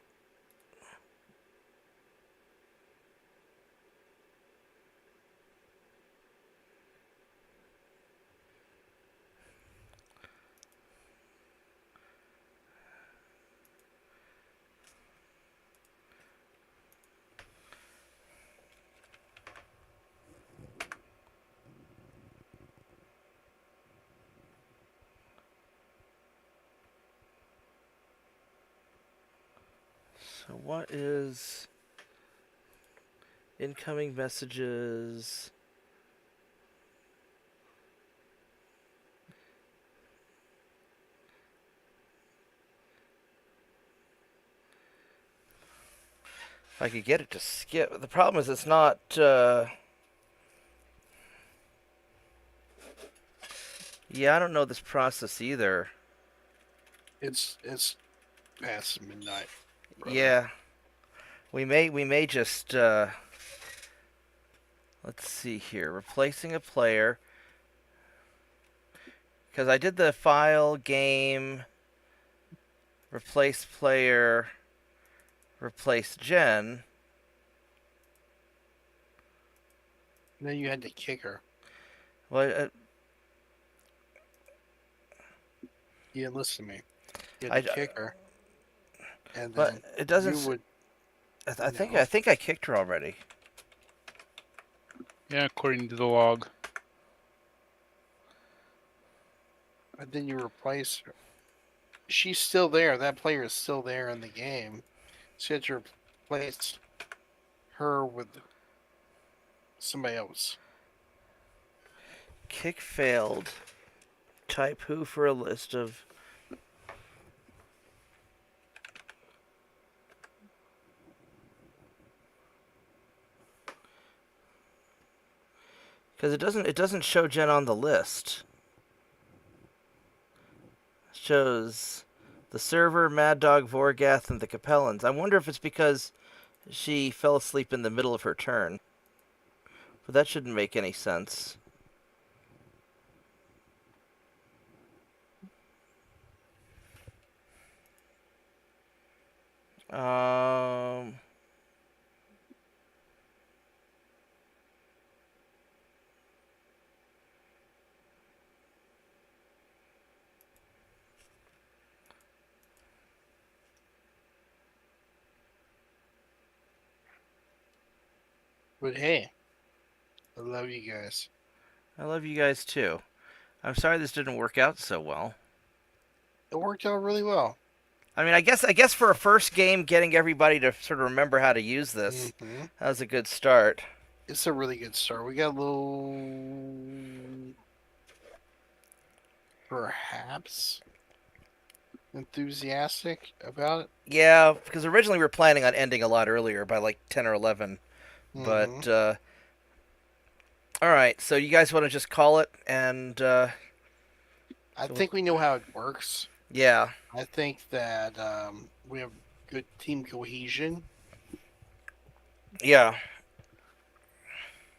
So what is incoming messages? If I could get it to skip. The problem is it's not. Yeah, I don't know this process either. It's past midnight. Brother. Yeah, we may just. Let's see here. Replacing a player. Because I did the file, game, replace player, replace Jen. And then you had to kick her. Well, You didn't listen to me. You had to kick her. And but then it doesn't. you would. I think I kicked her already. Yeah, according to the log. And then you replace her. She's still there. That player is still there in the game. So you had to replace her with somebody else. Kick failed. Type who for a list of. Because it doesn't show Jen on the list. It shows the server, Mad Dog, Vorgath, and the Capellans. I wonder if it's because she fell asleep in the middle of her turn. But that shouldn't make any sense. But hey, I love you guys. I love you guys too. I'm sorry this didn't work out so well. It worked out really well. I mean, I guess for a first game, getting everybody to sort of remember how to use this, that was a good start. It's a really good start. We got a little, perhaps, enthusiastic about it. Yeah, because originally we were planning on ending a lot earlier, by like 10 or 11. But, all right, so you guys want to just call it, and, I think we know how it works. yeah. I think that we have good team cohesion. Yeah.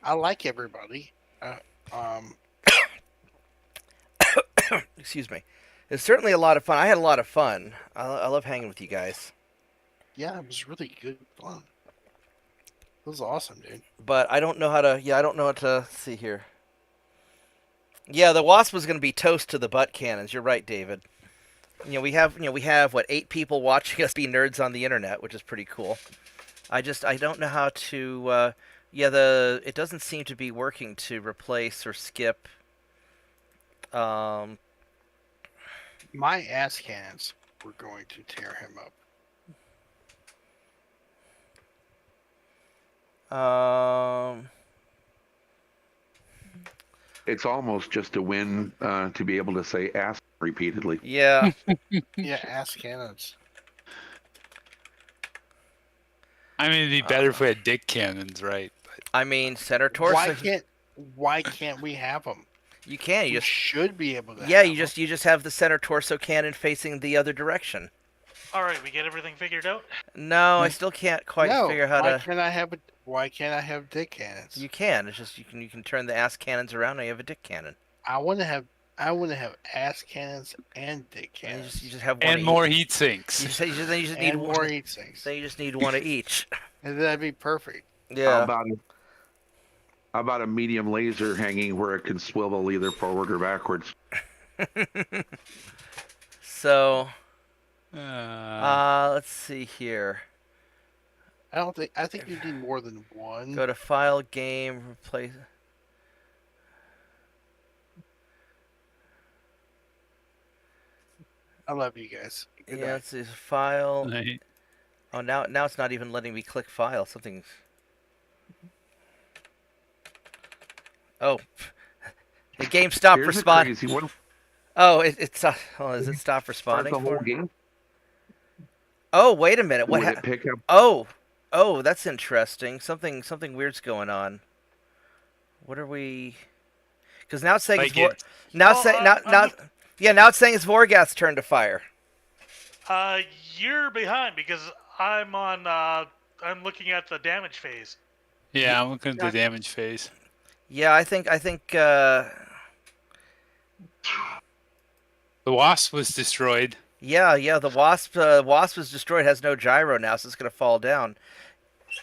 I like everybody. Excuse me. It's certainly a lot of fun. I had a lot of fun. I love hanging with you guys. Yeah, it was really good fun. It was awesome, dude. But I don't know how to. Yeah, I don't know what to see here. Yeah, the wasp was going to be toast to the butt cannons. You're right, David. We have what 8 people watching us be nerds on the internet, which is pretty cool. I don't know how to. It doesn't seem to be working to replace or skip. My ass cannons were going to tear him up. It's almost just a win to be able to say ass repeatedly. Yeah. Yeah, ass cannons. I mean, it'd be better if we had dick cannons, right? But I mean, Senator Torso. Why can't we have them? You can. You You just should be able to. yeah. have You just have the center torso cannon facing the other direction. All right, we get everything figured out. No, I still can't quite no. figure out how why to. can't I have it? Why can't I have dick cannons? You can. It's just you can turn the ass cannons around and you have a dick cannon. I want to have. I want to have ass cannons and dick And cannons. you just have one. And of more each. heat sinks. Then you just need and one. more heat sinks. Then you just need one of each. And that'd be perfect. How Yeah. about a medium laser hanging where it can swivel either forward or backwards? So, Uh, let's see here. I think you need more than one. Go to File, Game, Replace. I love you guys. Good Yeah, night. let's see. File. right. Oh, now it's not even letting me click File. Something's. Oh, the game stopped Here's a responding. crazy one. Oh, it's oh, is it stop Start responding? the whole For? game. Oh, wait a minute. What? Would it pick up? Oh, that's interesting. Something weird's going on. What are we? Because now it's saying it's Like it- now Oh, say now now it's saying it's Vorgath's turn to fire. You're behind because I'm on. I'm looking at the damage phase. Yeah, I'm looking at the damage phase. Yeah, I think The wasp was destroyed. yeah, the wasp was destroyed, has no gyro now, so it's gonna fall down.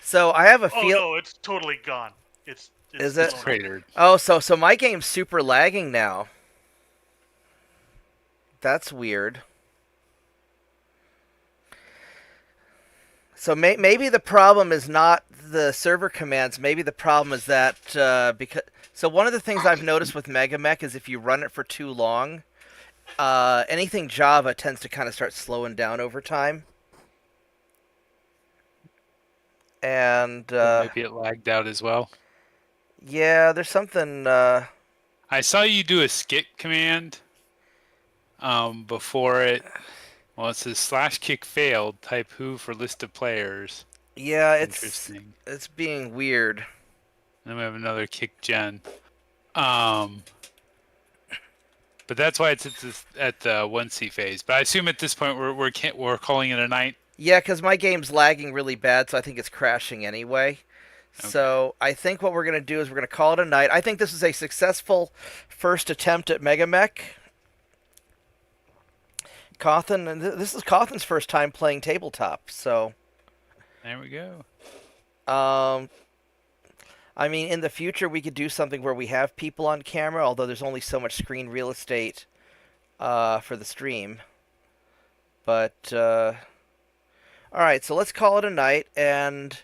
So I have a Oh feel. no, it's totally gone. It's Is it? blown up. Cratered. Oh, so my game's super lagging now. That's weird. So maybe the problem is not the server commands. Maybe the problem is that because. So one of the things I've noticed with MegaMek is if you run it for too long, anything Java tends to kind of start slowing down over time. And Maybe it lagged out as well. yeah, there's something. I saw you do a skit command before it. Well, it says /kick failed. Type who for list of players. Yeah, Interesting. it's being weird. And then we have another kick gen. But that's why it's at the 1C phase. But I assume at this point we're calling it a night. Yeah, because my game's lagging really bad, so I think it's crashing anyway. So I think what we're going to do is we're going to call it a night. I think this is a successful first attempt at MegaMek. Cawthon, and this is Cawthon's first time playing tabletop, so... There we go. I mean, in the future, we could do something where we have people on camera, although there's only so much screen real estate for the stream. But, alright, so let's call it a night, and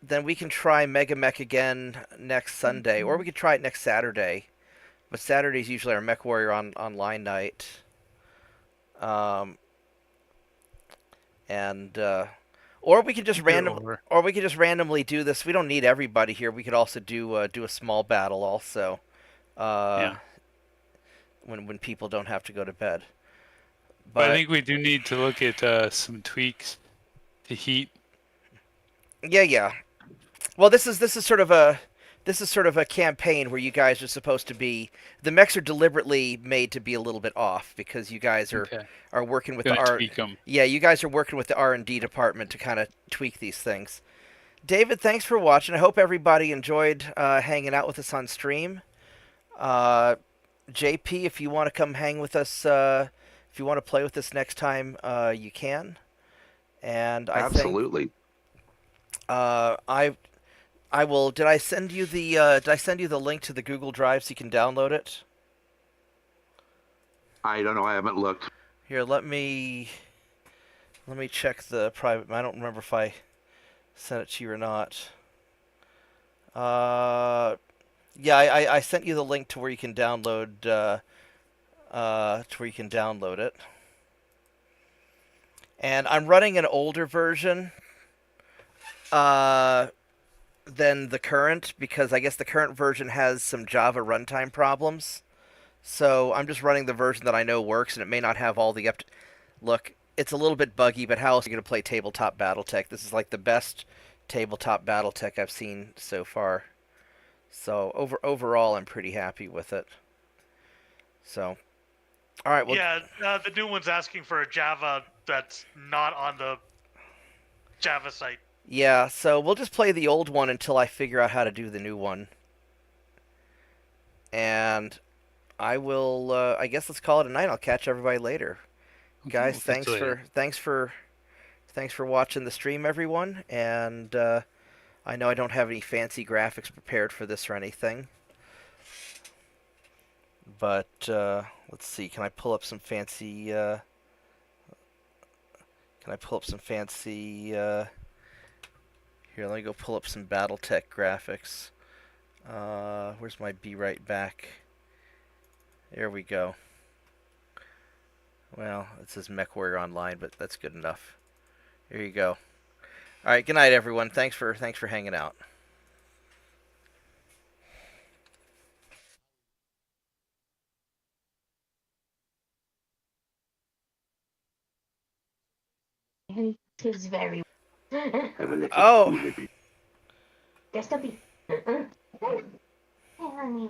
then we can try MegaMek again next Sunday, or we could try it next Saturday. But Saturday's usually our Mech Warrior online night. Or we could just randomly do this. We don't need everybody here. We could also do a small battle also. Yeah. When people don't have to go to bed. But I think we do need to look at some tweaks to heat. Yeah. Well, this is sort of a campaign where you guys are supposed to be. The mechs are deliberately made to be a little bit off because you guys are working with the tweak 'em. Yeah, you guys are working with the R&D department to kind of tweak these things. David, thanks for watching. I hope everybody enjoyed hanging out with us on stream. JP, if you want to come hang with us, if you want to play with us next time, you can. And I Absolutely. think I will. Did I send you the link to the Google Drive so you can download it? I don't know. I haven't looked. Here, let me check the private. I don't remember if I sent it to you or not. Yeah, I sent you the link to where you can download it. And I'm running an older version than the current because I guess the current version has some Java runtime problems. So I'm just running the version that I know works, and it may not have all the Look, it's a little bit buggy, but how else are you going to play Tabletop Battletech? This is like the best Tabletop Battletech I've seen so far. So overall, I'm pretty happy with it. So, all right. Well, Yeah, the new one's asking for a Java that's not on the Java site. yeah. So we'll just play the old one until I figure out how to do the new one. And I will. I guess let's call it a night. I'll catch everybody later, Okay, guys. we'll catch you later. Thanks for watching the stream, everyone. And I know I don't have any fancy graphics prepared for this or anything, but let's see. Can I pull up some fancy? Can I pull up some fancy? Here, let me go pull up some Battletech graphics. Where's my Be Right Back? There we go. Well, it says MechWarrior Online, but that's good enough. Here you go. All right, good night, everyone. Thanks for hanging out. And 'tis very. Have a little Oh. maybe. Just a bit. Honey.